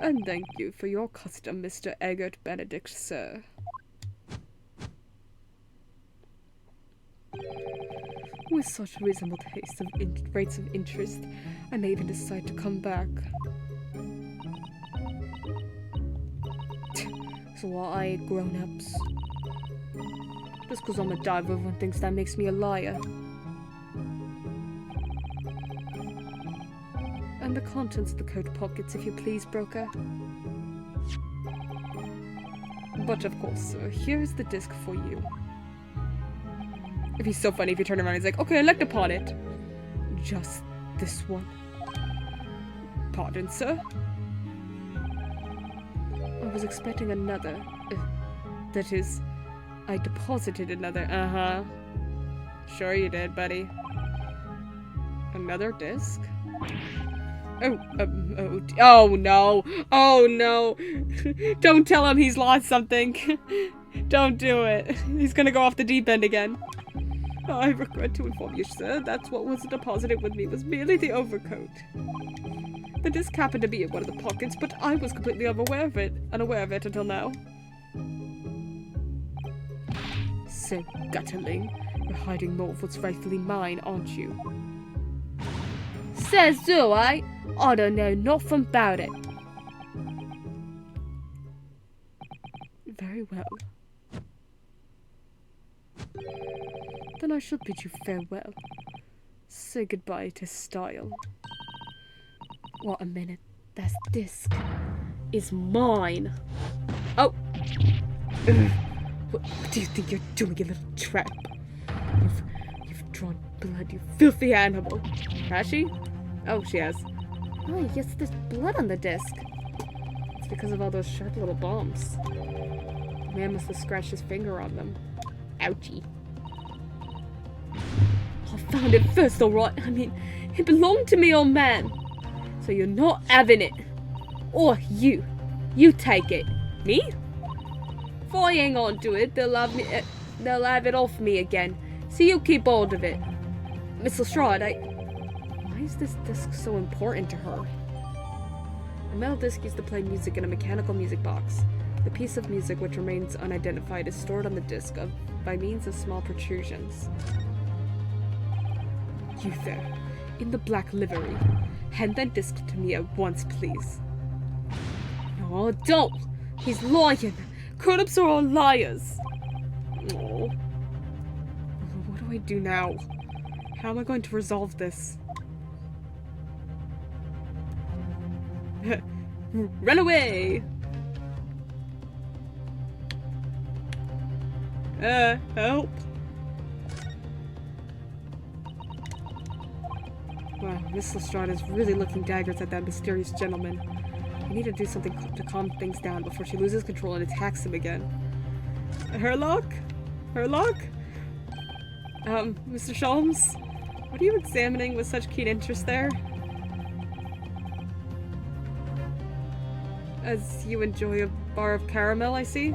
And thank you for your custom, Mr. Eggert Benedict, sir. With such reasonable taste of rates of interest, I may even decide to come back. So are I grown-ups? Just because I'm a diver, everyone thinks that makes me a liar. And the contents of the coat pockets, if you please, broker. But of course, sir, here's the disc for you. It'd be so funny if you turn around and he's like, okay, I'd like to pawn it. Just this one. Pardon, sir? I was expecting another. That is, I deposited another. Uh-huh. Sure you did, buddy. Another disc? Oh no. Oh no. Don't tell him he's lost something. Don't do it. He's gonna go off the deep end again. I regret to inform you, sir, that's what was deposited with me was merely the overcoat. The disc happened to be in one of the pockets, but I was completely unaware of it until now. So, gutterling, you're hiding more of what's rightfully mine, aren't you? Says do I? I don't know nothing about it. Very well. Then I shall bid you farewell. Say goodbye to style. What a minute. That disc is mine. Oh! What do you think you're doing, you little tramp? You've drawn blood, you filthy animal. Has she? Oh, she has. Oh, yes, there's blood on the disc. It's because of all those sharp little bumps. The man must have scratched his finger on them. Ouchie. I found it first, alright. I mean, it belonged to me, old man. So you're not having it. Or you. You take it. Me? If I hang on to it, they'll have it off me again. So you keep hold of it. Miss Lestrade, why is this disc so important to her? A metal disc used to play music in a mechanical music box. The piece of music, which remains unidentified, is stored on the disc by means of small protrusions. You there, in the black livery. Hand that disc to me at once, please. No, don't! He's lying! Grown-ups are all liars! Oh. What do I do now? How am I going to resolve this? Run away! Help! Wow, Miss Lestrade is really looking daggers at that mysterious gentleman. I need to do something to calm things down before she loses control and attacks him again. Herlock? Herlock? Mr. Sholmes? What are you examining with such keen interest there? As you enjoy a bar of caramel, I see?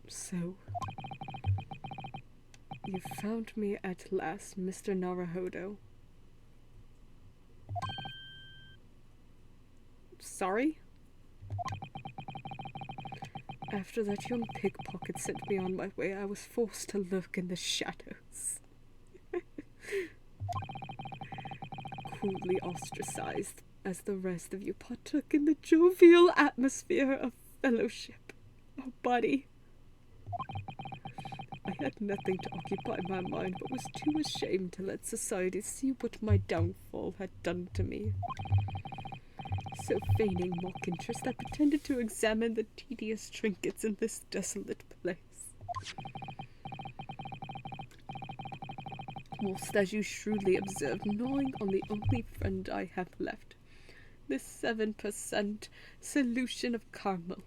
So, you found me at last, Mr. Naruhodo. Sorry? After that young pickpocket sent me on my way, I was forced to lurk in the shadows. Cruelly ostracized, as the rest of you partook in the jovial atmosphere of fellowship. Oh, buddy. I had nothing to occupy my mind, but was too ashamed to let society see what my downfall had done to me. So feigning mock interest, I pretended to examine the tedious trinkets in this desolate place. Whilst, as you shrewdly observed, gnawing on the only friend I have left, this 7% solution of caramel.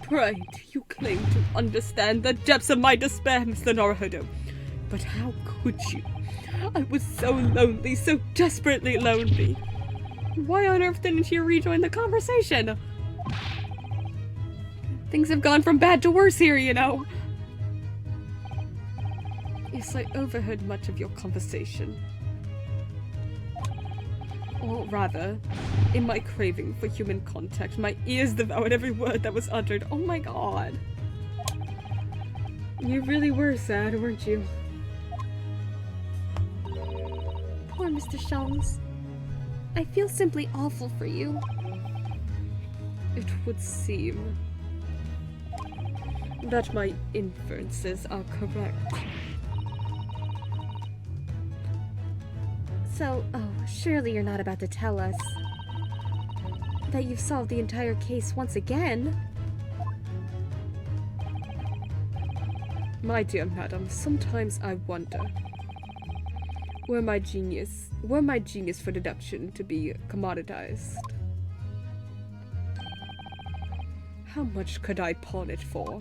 Pray, do you claim to understand the depths of my despair, Mr. Naruhodo? But how could you? I was so lonely, so desperately lonely. Why on earth didn't you rejoin the conversation? Things have gone from bad to worse here, you know. Yes, I overheard much of your conversation. Or rather, in my craving for human contact, my ears devoured every word that was uttered. Oh my god. You really were sad, weren't you? Poor Mr. Sholmes. I feel simply awful for you. It would seem that my inferences are correct. So, surely you're not about to tell us that you've solved the entire case once again? My dear madam, sometimes I wonder, were my genius for deduction to be commoditized, how much could I pawn it for?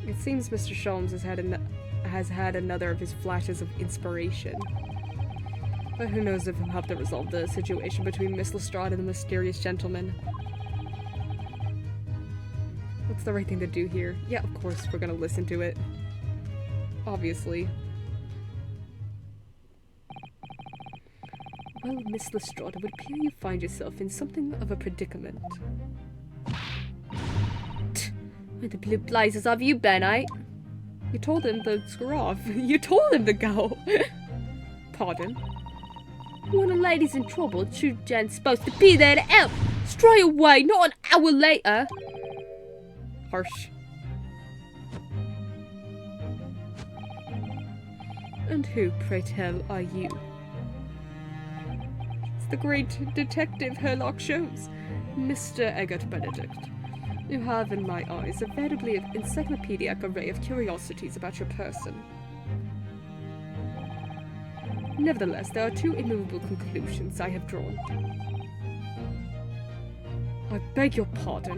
It seems Mr. Sholmes has had another of his flashes of inspiration. But who knows if he'll help to resolve the situation between Miss Lestrade and the mysterious gentleman. What's the right thing to do here? Yeah, of course, we're gonna listen to it. Obviously. Well, Miss Lestrade, it would appear you find yourself in something of a predicament. Where the blue blazes have you been, eh? You told him to screw off. You told him to go. Pardon? When a lady's in trouble, true gent's supposed to be there to help. Straight away, not an hour later. Harsh. And who, pray tell, are you? It's the great detective Sherlock Sholmes, Mr. Eggert Benedict. You have, in my eyes, a veritably encyclopedic array of curiosities about your person. Nevertheless, there are two immovable conclusions I have drawn. I beg your pardon.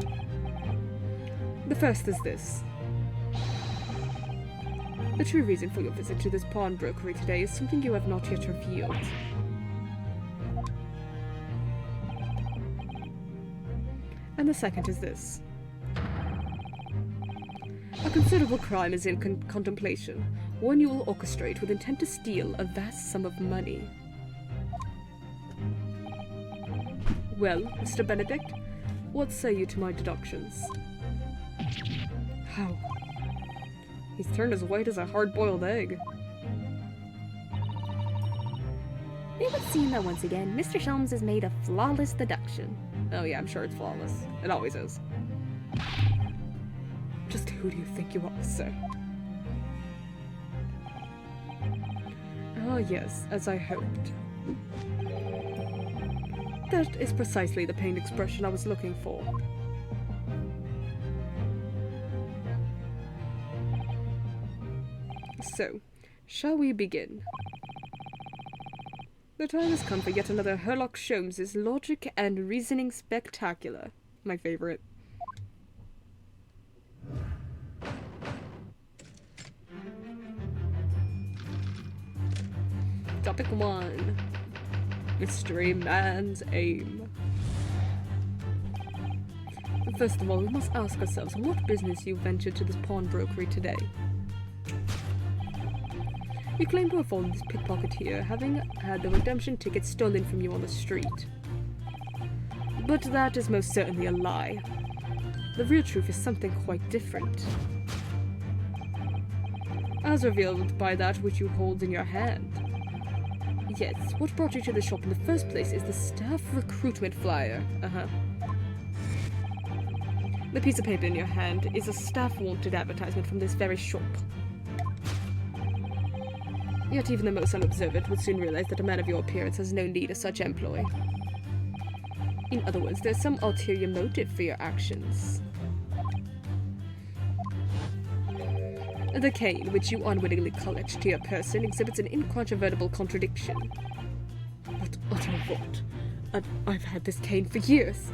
The first is this. The true reason for your visit to this pawnbrokery today is something you have not yet revealed. And the second is this. A considerable crime is in contemplation, one you will orchestrate with intent to steal a vast sum of money. Well, Mr. Benedict, what say you to my deductions? How? He's turned as white as a hard-boiled egg. We would see that once again, Mr. Sholmes has made a flawless deduction. Oh yeah, I'm sure it's flawless. It always is. Just who do you think you are, sir? Ah yes, as I hoped. That is precisely the pained expression I was looking for. So, shall we begin? The time has come for yet another Sherlock Sholmes' logic and reasoning spectacular. My favorite. Topic 1. Mystery Man's Aim. First of all, we must ask ourselves on what business you ventured to this pawnbrokery today. You claim to have fallen this pickpocketeer, having had the redemption ticket stolen from you on the street. But that is most certainly a lie. The real truth is something quite different. As revealed by that which you hold in your hand. Yes, what brought you to the shop in the first place is the staff recruitment flyer. The piece of paper in your hand is a staff wanted advertisement from this very shop. Yet even the most unobservant would soon realize that a man of your appearance has no need of such employ. In other words, there's some ulterior motive for your actions. The cane, which you unwittingly collect to your person, exhibits an incontrovertible contradiction. But utter what? I've had this cane for years.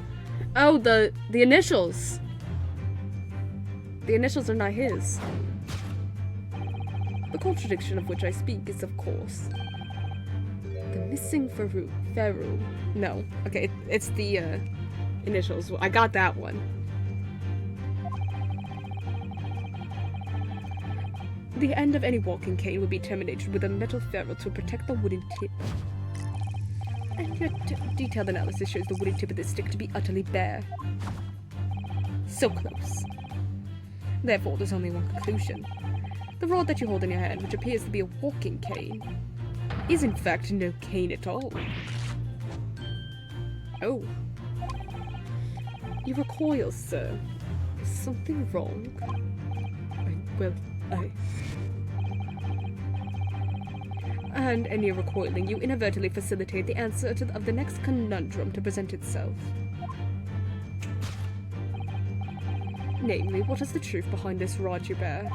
Oh, the initials! The initials are not his. The contradiction of which I speak is, of course, the missing Pharaoh. No, okay, it's the initials. I got that one. The end of any walking cane would be terminated with a metal ferrule to protect the wooden tip. And your detailed analysis shows the wooden tip of this stick to be utterly bare. So close. Therefore, there's only one conclusion. The rod that you hold in your hand, which appears to be a walking cane, is in fact no cane at all. Oh. You recoil, sir. Is something wrong? And in your recoiling, you inadvertently facilitate the answer of the next conundrum to present itself. Namely, what is the truth behind this rod you bear?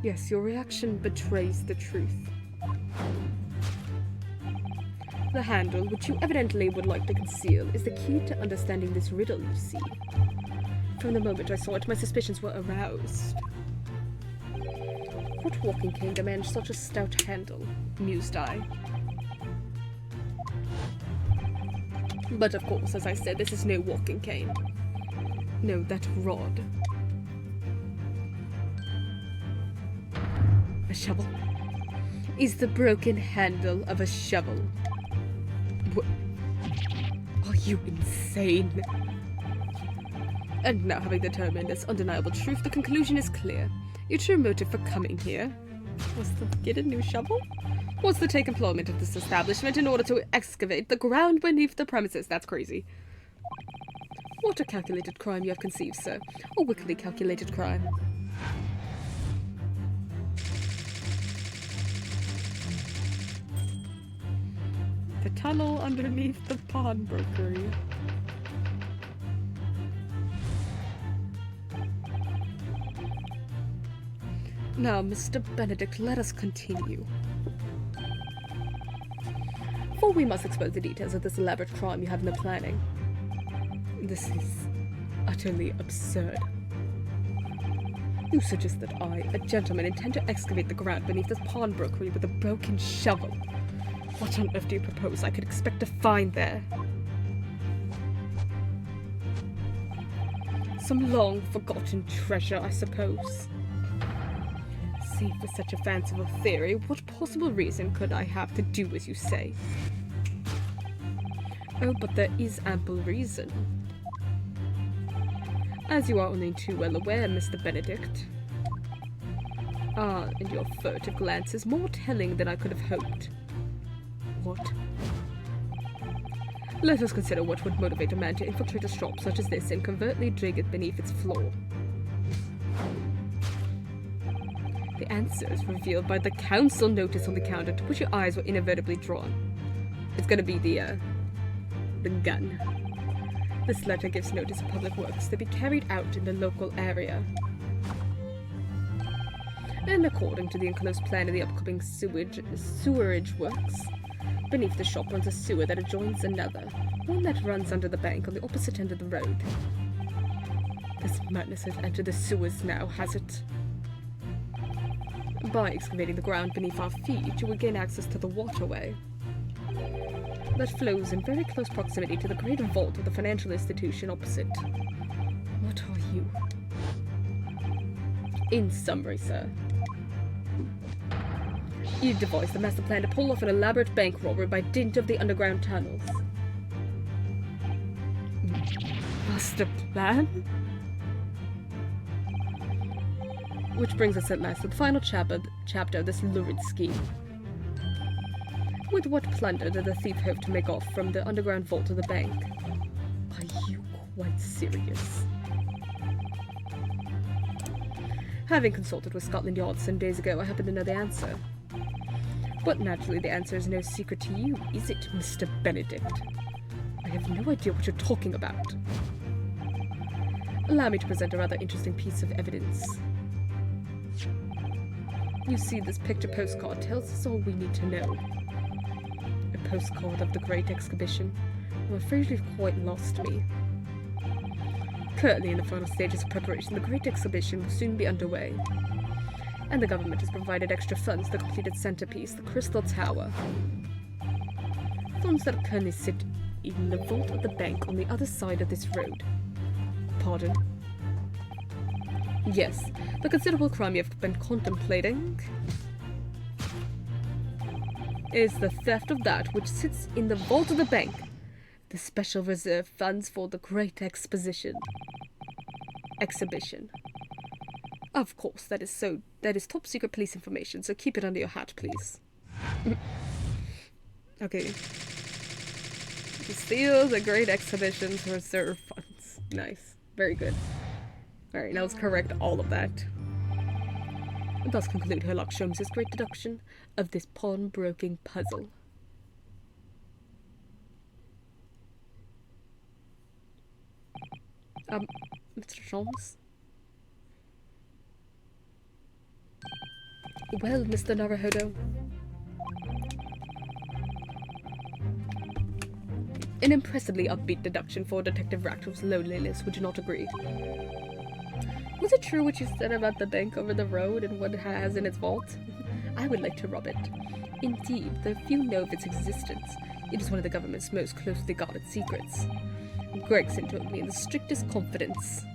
Yes, your reaction betrays the truth. The handle, which you evidently would like to conceal, is the key to understanding this riddle, you see. From the moment I saw it, my suspicions were aroused. What walking cane demands such a stout handle? Mused I. But of course, as I said, this is no walking cane. No, that rod. A shovel? Is the broken handle of a shovel. Are you insane? And now, having determined this undeniable truth, the conclusion is clear. Your true motive for coming here was to get a new shovel? Was to take employment at this establishment in order to excavate the ground beneath the premises. That's crazy. What a calculated crime you have conceived, sir. A wickedly calculated crime. The tunnel underneath the pawnbrokery. Now, Mr. Benedict, let us continue. For we must expose the details of this elaborate crime you have no planning. This is utterly absurd. You suggest that I, a gentleman, intend to excavate the ground beneath this pawnbrokery with a broken shovel. What on earth do you propose I could expect to find there? Some long-forgotten treasure, I suppose. Save for such a fanciful theory, what possible reason could I have to do as you say? Oh, but there is ample reason. As you are only too well aware, Mr. Benedict. Ah, and your furtive glance is more telling than I could have hoped. What? Let us consider what would motivate a man to infiltrate a shop such as this and covertly dig it beneath its floor. The answer is revealed by the council notice on the counter to which your eyes were inadvertently drawn. It's gonna be the gun. This letter gives notice of public works to be carried out in the local area. And according to the enclosed plan of the upcoming sewerage works, beneath the shop runs a sewer that adjoins another, one that runs under the bank on the opposite end of the road. This madness has entered the sewers now, has it? By excavating the ground beneath our feet, you will gain access to the waterway that flows in very close proximity to the great vault of the financial institution opposite. What are you? In summary, sir, you devised the master plan to pull off an elaborate bank robbery by dint of the underground tunnels. Master plan? Which brings us at last to the final chapter of this lurid scheme. With what plunder did the thief hope to make off from the underground vault of the bank? Are you quite serious? Having consulted with Scotland Yard some days ago, I happen to know the answer. But naturally the answer is no secret to you, is it, Mr. Benedict? I have no idea what you're talking about. Allow me to present a rather interesting piece of evidence. You see, this picture postcard tells us all we need to know. A postcard of the Great Exhibition. I'm afraid you've quite lost me. Currently in the final stages of preparation, the Great Exhibition will soon be underway. And the government has provided extra funds to complete its centerpiece, the Crystal Tower. Funds that currently sit in the vault of the bank on the other side of this road. Pardon? Yes, the considerable crime you have been contemplating is the theft of that which sits in the vault of the bank, the special reserve funds for the Great Exhibition. Of course, that is top secret police information, so keep it under your hat, please. Okay. To steal the Great Exhibition's reserve funds. Nice. Very good. Alright, now let's correct all of that. And thus conclude Herlock Sholmes' great deduction of this pawnbroking puzzle. Mr. Sholmes? Well, Mr. Naruhodo. An impressively upbeat deduction for Detective Ratcliffe's loneliness, would you not agree? Was it true what you said about the bank over the road and what it has in its vault? I would like to rob it. Indeed, though few know of its existence, it is one of the government's most closely guarded secrets. Gregson told me in the strictest confidence.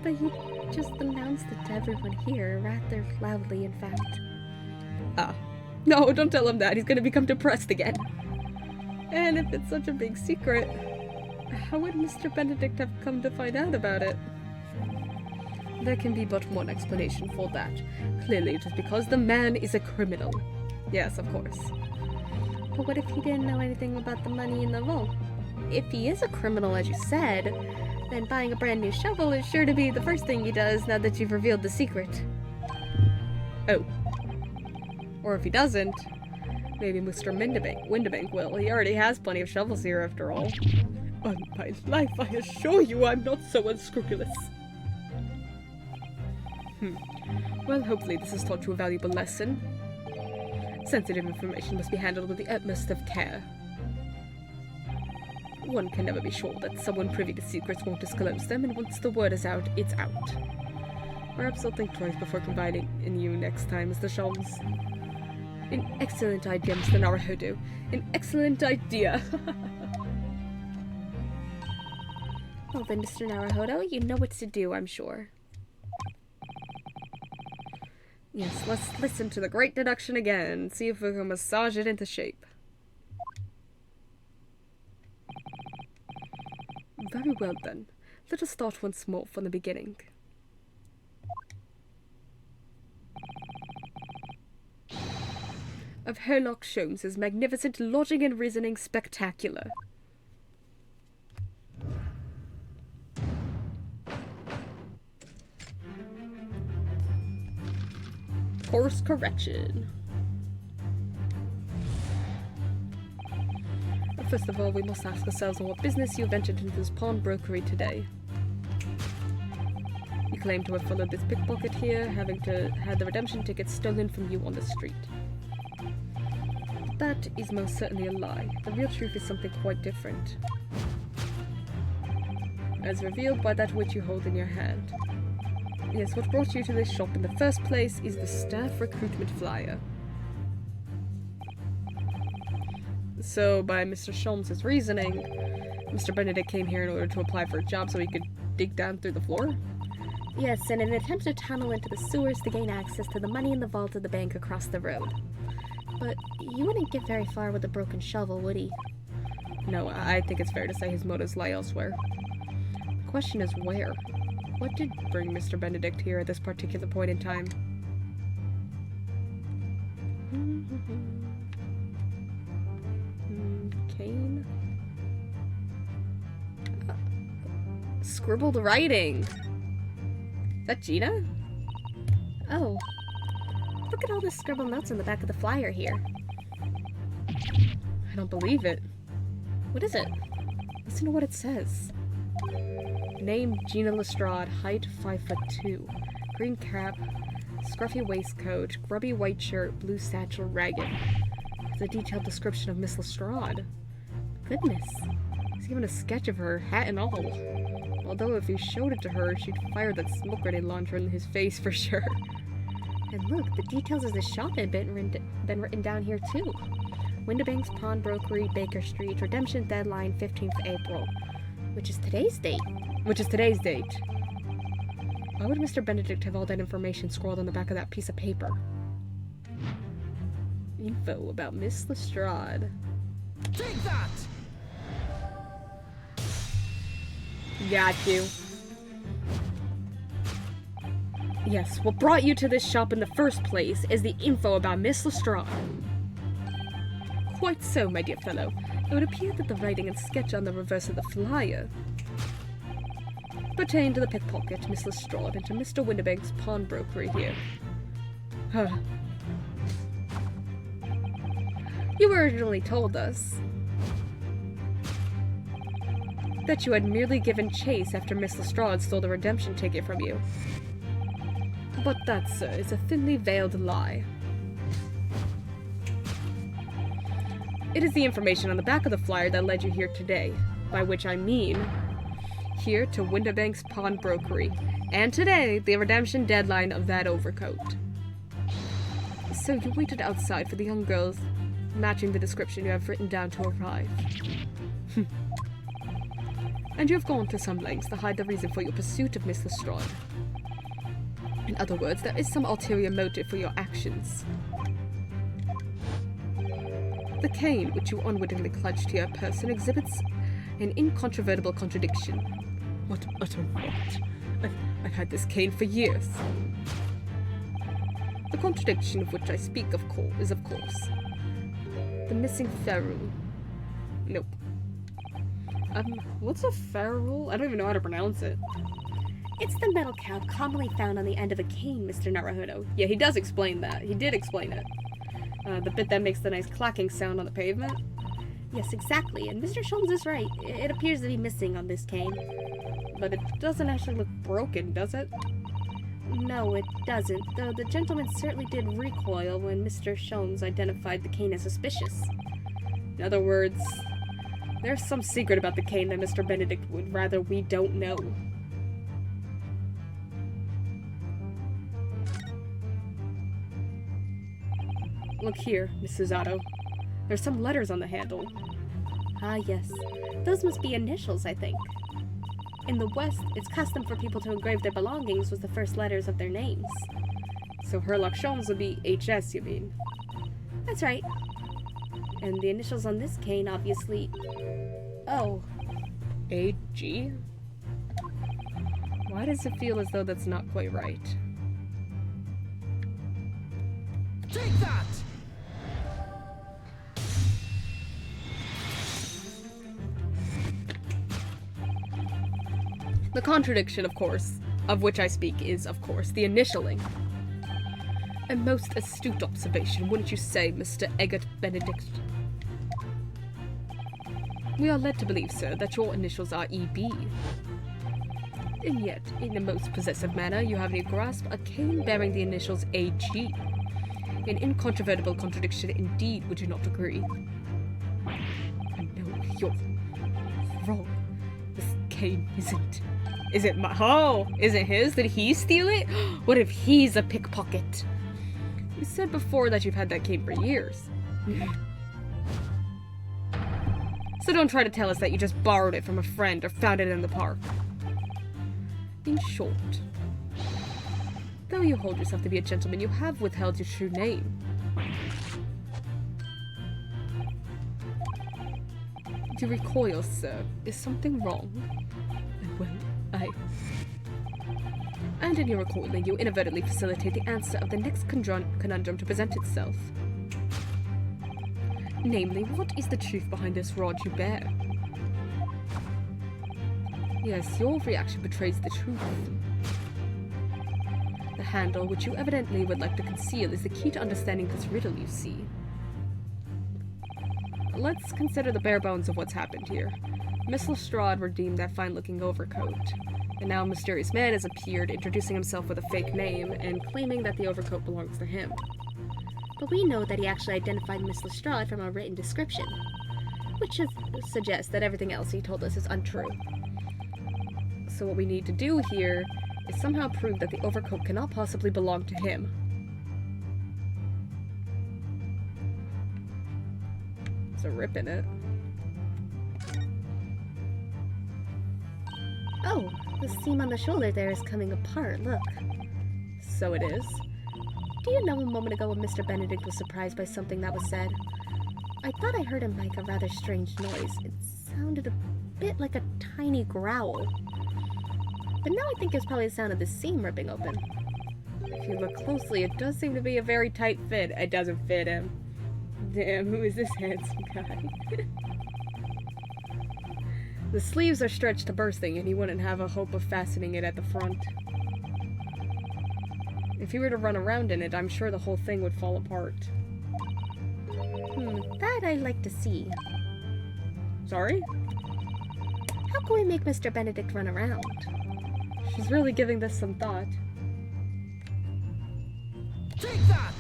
But you just announced it to everyone here, rather loudly, in fact. Ah. No, don't tell him that. He's going to become depressed again. And if it's such a big secret, How would Mr. Benedict have come to find out about it? There can be but one explanation for that. Clearly, it is because the man is a criminal. Yes, of course. But what if he didn't know anything about the money in the vault? If he is a criminal, as you said, then buying a brand new shovel is sure to be the first thing he does now that you've revealed the secret. Oh. Or if he doesn't, maybe Mr. Windibank will. He already has plenty of shovels here, after all. On my life, I assure you I'm not so unscrupulous. Well, hopefully this has taught you a valuable lesson. Sensitive information must be handled with the utmost of care. One can never be sure that someone privy to secrets won't disclose them, and once the word is out, it's out. Perhaps I'll think twice before confiding in you next time, Mr. Sholmes. An excellent idea, Mr. Naruhodo. An excellent idea. Well then, Mr. Naruhodo, you know what to do, I'm sure. Yes, let's listen to the great deduction again and see if we can massage it into shape. Very well then. Let us start once more from the beginning. Of Herlock Sholmes' magnificent logic and reasoning spectacular. Course correction. First of all, we must ask ourselves on what business you ventured into this pawnbrokery today. You claim to have followed this pickpocket here, having had the redemption ticket stolen from you on the street. That is most certainly a lie. The real truth is something quite different. As revealed by that which you hold in your hand. Yes, what brought you to this shop in the first place is the staff recruitment flyer. So, by Mr. Sholmes' reasoning, Mr. Benedict came here in order to apply for a job so he could dig down through the floor? Yes, in an attempt to tunnel into the sewers to gain access to the money in the vault of the bank across the road. But you wouldn't get very far with a broken shovel, would he? No, I think it's fair to say his motives lie elsewhere. The question is where? What did bring Mr. Benedict here at this particular point in time? Cane? Scribbled writing! Is that Gina? Oh. Look at all the scribbled notes on the back of the flyer here. I don't believe it. What is it? Listen to what it says. Name Gina Lestrade, height 5'2", green cap, scruffy waistcoat, grubby white shirt, blue satchel, ragged. It's a detailed description of Miss Lestrade. Goodness, he's given a sketch of her, hat and all. Although if he showed it to her, she'd fire that smoke grenade launcher in his face for sure. And look, the details of the shop have been written down here too. Windibank's Pawnbrokery, Baker Street, redemption deadline 15th April, which is today's date. Why would Mr. Benedict have all that information scrawled on the back of that piece of paper? Info about Miss Lestrade. Take that! Got you. Yes, what brought you to this shop in the first place is the info about Miss Lestrade. Quite so, my dear fellow. It would appear that the writing and sketch on the reverse of the flyer pertain to the pickpocket, Miss Lestrade, and to Mr. Windibank's pawnbrokery here. Huh. You originally told us that you had merely given chase after Miss Lestrade stole the redemption ticket from you. But that, sir, is a thinly veiled lie. It is the information on the back of the flyer that led you here today, by which I mean here to Windibank's pawnbrokery, and today, the redemption deadline of that overcoat. So you waited outside for the young girls matching the description you have written down to arrive. And you have gone to some lengths to hide the reason for your pursuit of Miss Lestrade. In other words, there is some ulterior motive for your actions. The cane, which you unwittingly clutched to your person, exhibits An incontrovertible contradiction. What utter rot. I've had this cane for years. The contradiction of which I speak is of course the missing ferrule. Nope. What's a ferrule? I don't even know how to pronounce it. It's the metal cap commonly found on the end of a cane, Mr. Naruhodo. Yeah, he does explain that. He did explain it. The bit that makes the nice clacking sound on the pavement. Yes, exactly, and Mr. Sholmes is right. It appears to be missing on this cane. But it doesn't actually look broken, does it? No, it doesn't, though the gentleman certainly did recoil when Mr. Sholmes identified the cane as suspicious. In other words, there's some secret about the cane that Mr. Benedict would rather we don't know. Look here, Mrs. Otto. There's some letters on the handle. Ah, yes. Those must be initials, I think. In the West, it's custom for people to engrave their belongings with the first letters of their names. So Herlock Sholmes would be HS, you mean? That's right. And the initials on this cane, obviously... O. AG? Why does it feel as though that's not quite right? Take that! The contradiction, of course, of which I speak is, of course, the initialing. A most astute observation, wouldn't you say, Mr. Eggert Benedict? We are led to believe, sir, that your initials are EB. And yet, in a most possessive manner, you have in your grasp a cane bearing the initials AG. An incontrovertible contradiction indeed, would you not agree? No, you're wrong. This cane isn't my— oh, isn't his? Did he steal it? What if he's a pickpocket? You said before that you've had that cane for years. So don't try to tell us that you just borrowed it from a friend or found it in the park. In short, though you hold yourself to be a gentleman, you have withheld your true name. You recoil, sir. Is something wrong? Well, And in your recoiling, you inadvertently facilitate the answer of the next conundrum to present itself. Namely, what is the truth behind this rod you bear? Yes, your reaction betrays the truth. The handle, which you evidently would like to conceal, is the key to understanding this riddle, you see. Let's consider the bare bones of what's happened here. Miss Lestrade redeemed that fine-looking overcoat, and now a mysterious man has appeared, introducing himself with a fake name and claiming that the overcoat belongs to him. But we know that he actually identified Miss Lestrade from a written description, which suggests that everything else he told us is untrue. So what we need to do here is somehow prove that the overcoat cannot possibly belong to him. There's a rip in it. Oh, the seam on the shoulder there is coming apart, look. So it is. Do you know a moment ago when Mr. Benedict was surprised by something that was said? I thought I heard him make a rather strange noise. It sounded a bit like a tiny growl. But now I think it's probably the sound of the seam ripping open. If you look closely, it does seem to be a very tight fit. It doesn't fit him. Damn, who is this handsome guy? The sleeves are stretched to bursting, and he wouldn't have a hope of fastening it at the front. If he were to run around in it, I'm sure the whole thing would fall apart. That I'd like to see. Sorry? How can we make Mr. Benedict run around? She's really giving this some thought. Take that!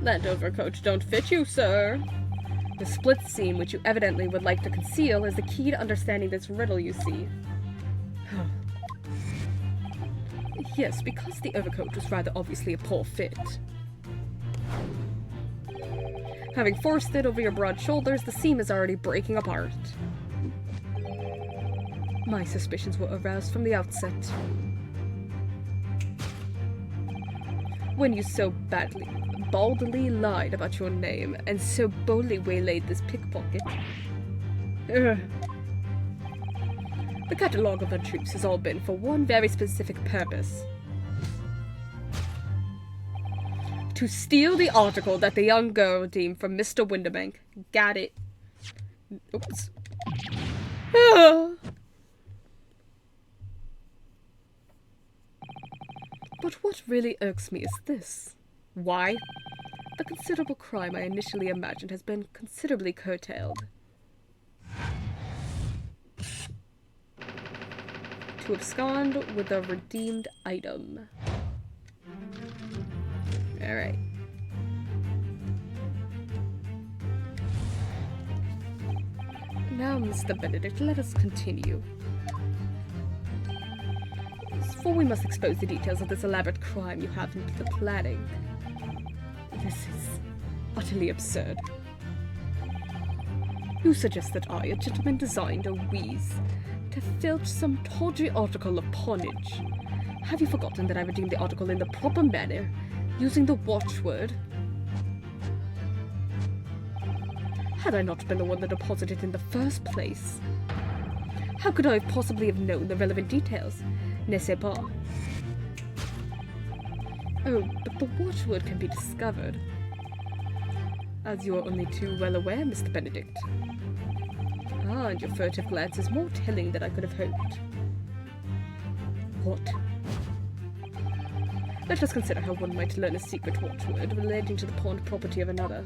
That overcoat don't fit you, sir. The split seam, which you evidently would like to conceal, is the key to understanding this riddle, you see. Yes, because the overcoat was rather obviously a poor fit. Having forced it over your broad shoulders, the seam is already breaking apart. My suspicions were aroused from the outset. When you so baldly lied about your name and so boldly waylaid this pickpocket. Ugh. The catalogue of our troops has all been for one very specific purpose. To steal the article that the young girl redeemed from Mr. Winderbank. Got it. Oops. But what really irks me is this. Why? The considerable crime I initially imagined has been considerably curtailed. To abscond with a redeemed item. Alright. Now, Mr. Benedict, let us continue. For we must expose the details of this elaborate crime you have into the planning. This is utterly absurd. You suggest that I, a gentleman, designed a wheeze to filch some tawdry article of pawnage. Have you forgotten that I redeemed the article in the proper manner, using the watchword? Had I not been the one that deposited it in the first place? How could I possibly have known the relevant details? N'est-ce pas? Oh, but the watchword can be discovered. As you are only too well aware, Mr. Benedict. Ah, and your furtive glance is more telling than I could have hoped. What? Let us consider how one might learn a secret watchword relating to the pawned property of another.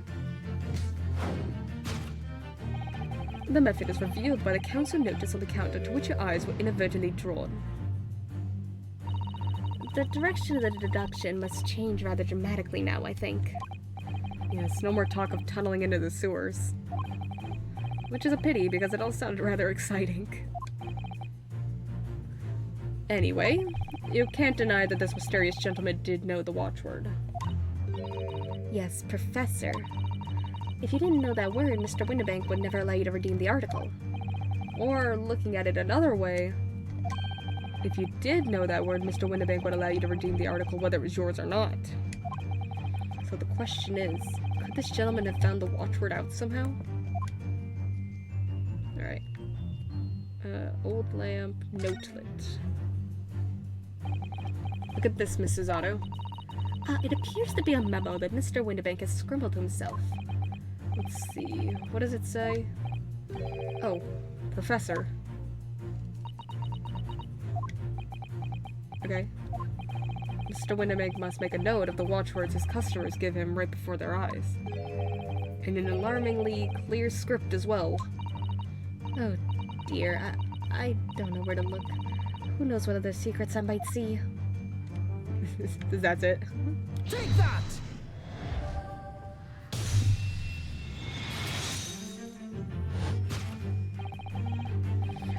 The method is revealed by the council notice on the counter to which your eyes were inadvertently drawn. The direction of the deduction must change rather dramatically now, I think. Yes, no more talk of tunneling into the sewers. Which is a pity, because it all sounded rather exciting. Anyway, you can't deny that this mysterious gentleman did know the watchword. Yes, Professor. If you didn't know that word, Mr. Winderbank would never allow you to redeem the article. Or, looking at it another way, if you did know that word, Mr. Winderbank would allow you to redeem the article whether it was yours or not. So the question is, could this gentleman have found the watchword out somehow? Alright. Old lamp, notelet. Look at this, Mrs. Otto. It appears to be a memo that Mr. Winderbank has scribbled himself. Let's see. What does it say? Oh, Professor. Okay. Mr. Winderbank must make a note of the watchwords his customers give him right before their eyes. In an alarmingly clear script as well. Oh dear, I don't know where to look. Who knows what other secrets I might see? That's it. Take that!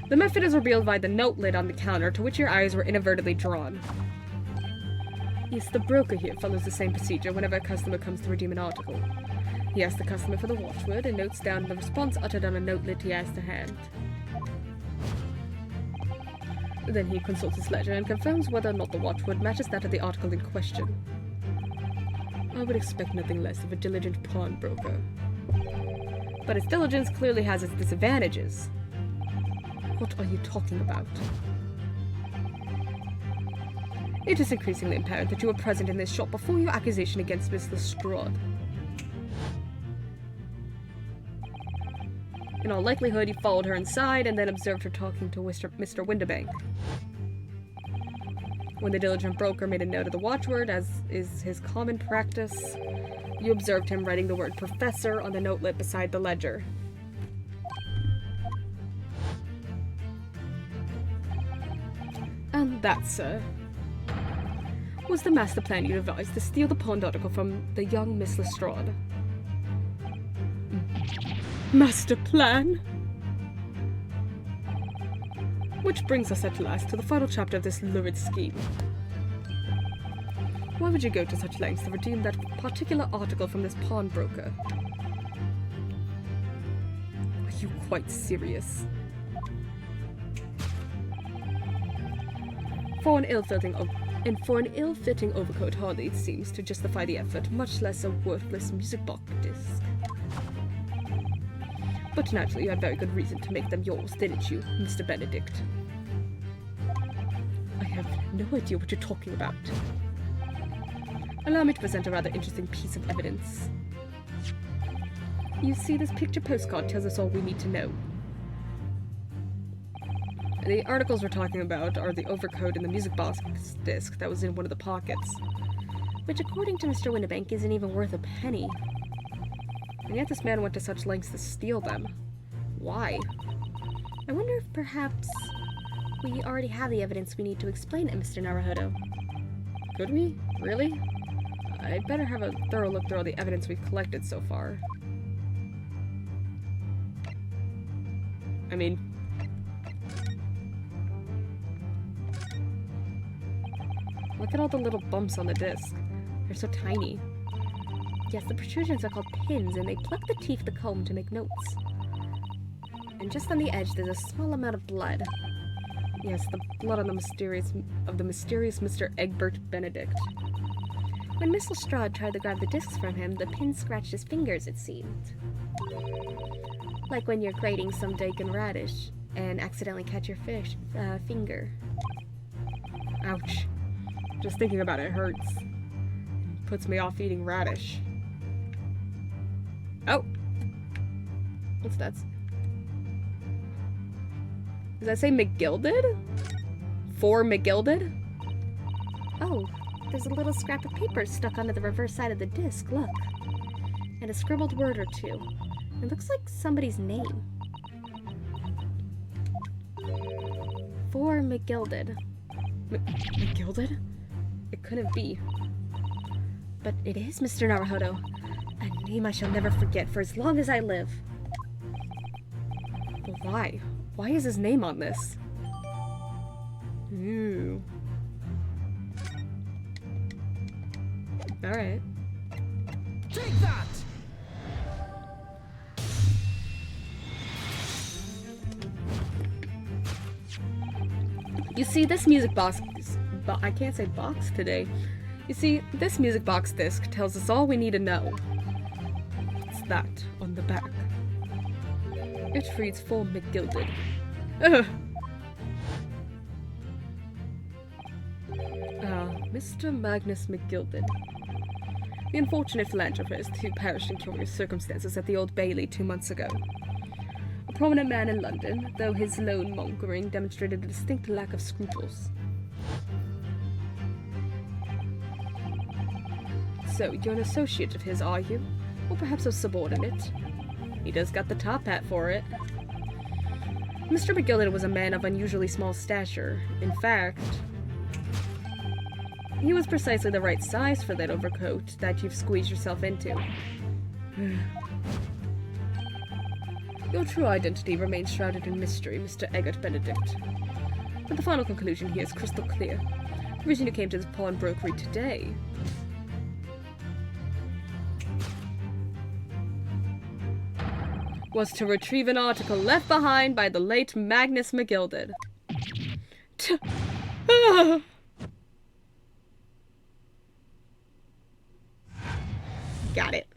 The method is revealed by the note lid on the counter to which your eyes were inadvertently drawn. Yes, the broker here follows the same procedure whenever a customer comes to redeem an article. He asks the customer for the watchword and notes down the response uttered on a note lid he has to hand. Then he consults his ledger and confirms whether or not the watchword matches that of the article in question. I would expect nothing less of a diligent pawnbroker. But his diligence clearly has its disadvantages. What are you talking about? It is increasingly apparent that you were present in this shop before your accusation against Miss Lestrade. In all likelihood, you followed her inside and then observed her talking to Mr. Winderbank. When the diligent broker made a note of the watchword, as is his common practice, you observed him writing the word Professor on the notelet beside the ledger. And that, sir, was the master plan you devised to steal the pawned article from the young Miss Lestrade. Master plan? Which brings us at last to the final chapter of this lurid scheme. Why would you go to such lengths to redeem that particular article from this pawnbroker? Are you quite serious? For an ill-fitting And for an ill-fitting overcoat hardly seems to justify the effort, much less a worthless music box disc. But naturally you had very good reason to make them yours, didn't you, Mr. Benedict? I have no idea what you're talking about. Allow me to present a rather interesting piece of evidence. You see, this picture postcard tells us all we need to know. The articles we're talking about are the overcoat and the music box disc that was in one of the pockets. Which, according to Mr. Winnebank, isn't even worth a penny. And yet this man went to such lengths to steal them. Why? I wonder if perhaps we already have the evidence we need to explain it, Mr. Naruhodo. Could we? Really? I'd better have a thorough look through all the evidence we've collected so far. I mean... look at all the little bumps on the disc. They're so tiny. Yes, the protrusions are called pins, and they pluck the teeth of the comb to make notes. And just on the edge, there's a small amount of blood. Yes, the blood on the mysterious Mr. Egbert Benedict. When Miss Lestrade tried to grab the discs from him, the pin scratched his fingers, it seemed. Like when you're grating some daikon radish and accidentally catch your finger. Ouch. Just thinking about it hurts. It puts me off eating radish. Oh! What's that? Does that say McGilded? For McGilded? Oh, there's a little scrap of paper stuck onto the reverse side of the disc, look. And a scribbled word or two. It looks like somebody's name. For McGilded. McGilded? It couldn't be. But it is, Mr. Naruhodo. A name I shall never forget for as long as I live. But why? Why is his name on this? Ooh. Alright. Take that! You see, this music box... I can't say box today. You see, this music box disc tells us all we need to know. It's that on the back. It reads for McGilded. Ugh. Mr. Magnus McGilded. The unfortunate philanthropist who perished in curious circumstances at the Old Bailey 2 months ago. A prominent man in London, though his lone mongering demonstrated a distinct lack of scruples. So, you're an associate of his, are you? Or perhaps a subordinate? He does got the top hat for it. Mr. McGilded was a man of unusually small stature. In fact, he was precisely the right size for that overcoat that you've squeezed yourself into. Your true identity remains shrouded in mystery, Mr. Egbert Benedict. But the final conclusion here is crystal clear. The reason you came to this pawnbrokery today was to retrieve an article left behind by the late Magnus McGilded. Got it.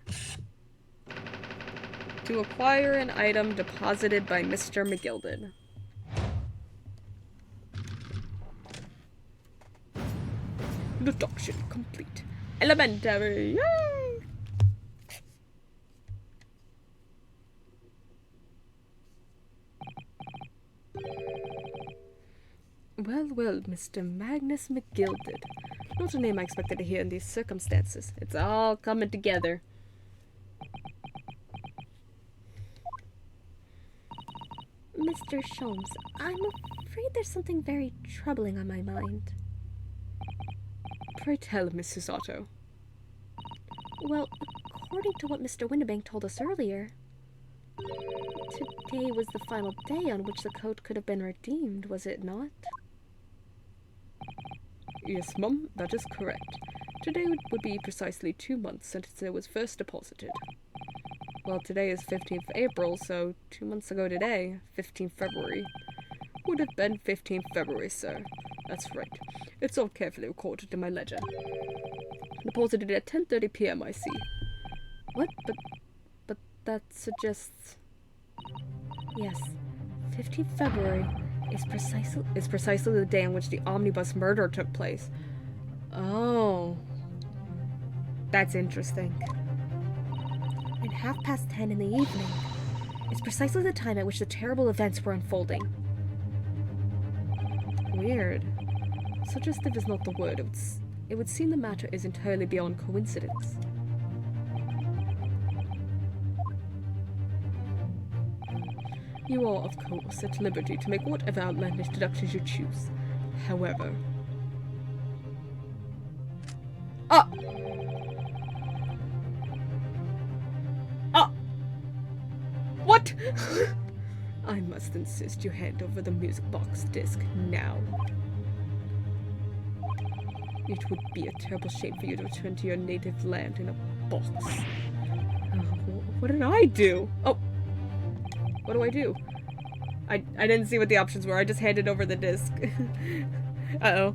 To acquire an item deposited by Mr. McGilded. Deduction complete. Elementary. Yay! Well, well, Mr. Magnus McGilded. Not a name I expected to hear in these circumstances. It's all coming together. Mr. Sholmes, I'm afraid there's something very troubling on my mind. Pray tell, Mrs. Otto. Well, according to what Mr. Winnebank told us earlier, today was the final day on which the coat could have been redeemed, was it not? Yes, Mum, that is correct. Today would be precisely 2 months since it was first deposited. Well, today is 15th April, so 2 months ago today, 15th February, would have been 15th February, sir. That's right. It's all carefully recorded in my ledger. Deposited at 10:30 p.m. I see. What? But that suggests. Yes, 15th February is precisely the day on which the omnibus murder took place. Oh. That's interesting. And 10:30 in the evening is precisely the time at which the terrible events were unfolding. Weird. Suggestive is not the word. It would seem the matter is entirely beyond coincidence. You are, of course, at liberty to make whatever outlandish deductions you choose. However... Ah! Ah! What? I must insist you hand over the music box disc now. It would be a terrible shame for you to return to your native land in a box. Oh, what did I do? Oh! What do I do? I didn't see what the options were. I just handed over the disc. Uh-oh.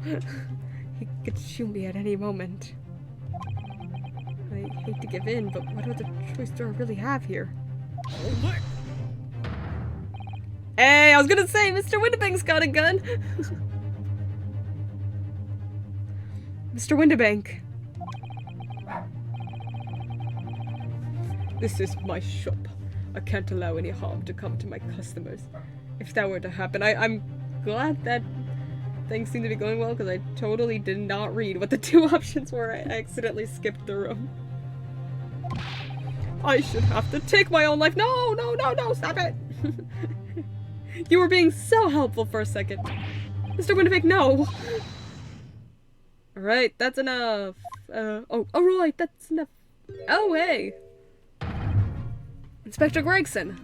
He could shoot me at any moment. I hate to give in, but what other choice do I really have here? Hey, I was gonna say, Mr. Windibank's got a gun! Mr. Windibank. This is my shop. I can't allow any harm to come to my customers. If that were to happen, I'm glad that things seem to be going well, because I totally did not read what the two options were. I accidentally skipped through them. I should have to take my own life. No, no, no, no, stop it! You were being so helpful for a second. Mr. Windibank, no! Alright, that's enough. Alright, that's enough. Oh, hey! Inspector Gregson!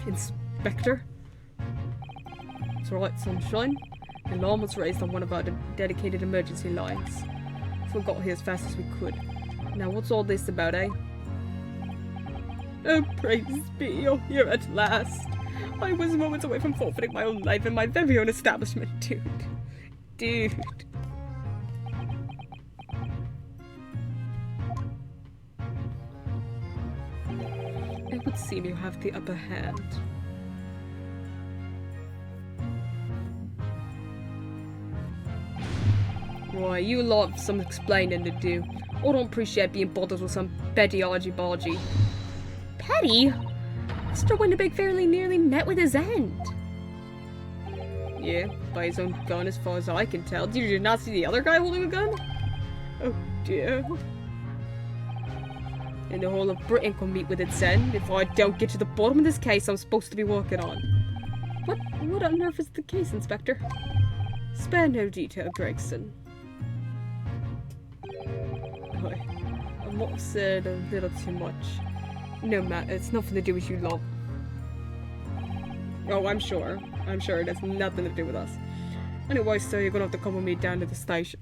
Inspector? It's alright, sunshine. The alarm was raised on one of our dedicated emergency lines. So we got here as fast as we could. Now, what's all this about, eh? Oh, praise be, you're here at last. I was moments away from forfeiting my own life in my very own establishment, dude. Dude. It would seem you have the upper hand. Why, you lot have some explaining to do. I don't appreciate being bothered with some petty argy-bargy. Petty? Mr. Windibank fairly nearly met with his end. Yeah, by his own gun as far as I can tell. Did you not see the other guy holding a gun? Oh dear. And the whole of Britain can meet with its end if I don't get to the bottom of this case I'm supposed to be working on. What on earth is the case, Inspector? Spare no detail, Gregson. I might have said a little too much. No matter, it's nothing to do with you lot. Oh, I'm sure. I'm sure it has nothing to do with us. Anyway, sir, you're gonna have to come with me down to the station.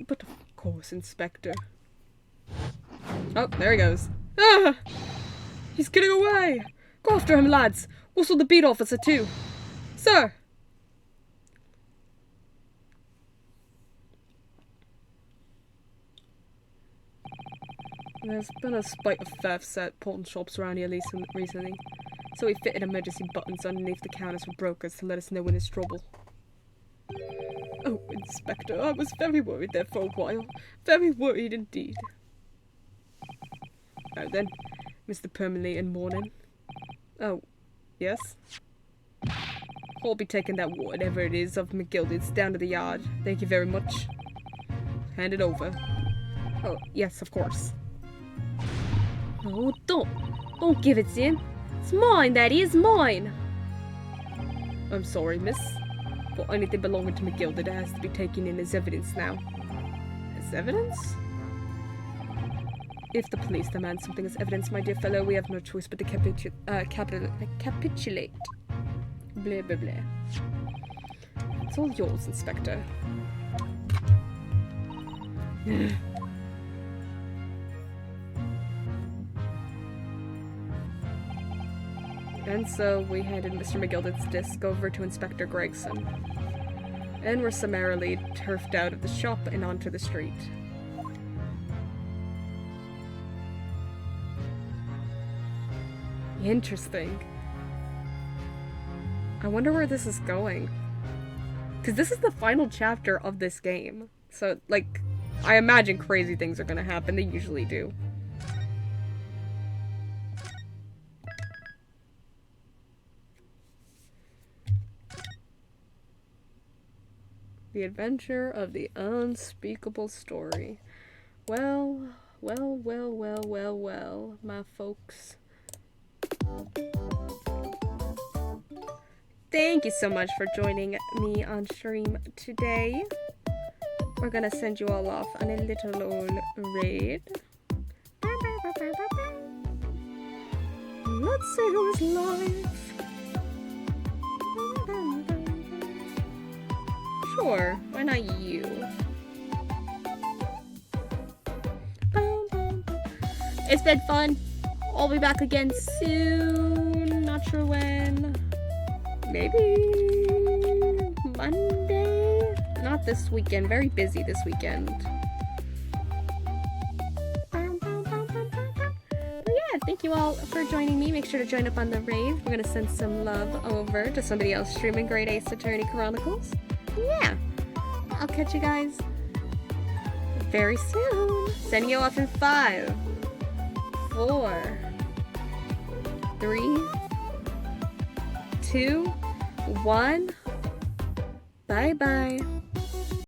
But of course, Inspector. Oh, there he goes. Ah! He's getting away! Go after him, lads! Whistle the beat officer, too. Sir! There's been a spate of thefts at pawn shops around here recently, so we fitted emergency buttons underneath the counters for brokers to let us know when there's trouble. Oh, Inspector, I was very worried there for a while. Very worried indeed. Now then, Mr. Permanently in mourning. Oh, yes? I'll be taking that whatever it is of McGildy's down to the yard. Thank you very much. Hand it over. Oh, yes, of course. Oh, don't give it to him. It's mine, that is mine. I'm sorry, miss. But anything belonging to McGildy has to be taken in as evidence now. As evidence? If the police demand something as evidence, my dear fellow, we have no choice but to capitulate. Blah, blah, blah. It's all yours, Inspector. And so we handed Mr. McGilded's disc over to Inspector Gregson. And were summarily turfed out of the shop and onto the street. Interesting. I wonder where this is going. Because this is the final chapter of this game. So, like, I imagine crazy things are gonna happen. They usually do. The Adventure of the Unspeakable Story. Well, my folks. Thank you so much for joining me on stream today. We're gonna send you all off on a little old raid. Let's see who is live. Sure, why not you? It's been fun. I'll be back again soon. Not sure when. Maybe Monday? Not this weekend. Very busy this weekend. But yeah, thank you all for joining me. Make sure to join up on the raid. We're gonna send some love over to somebody else streaming Great Ace Attorney Chronicles. Yeah, I'll catch you guys very soon. Sending you off in 5, 4, 3, 2, 1. Bye bye.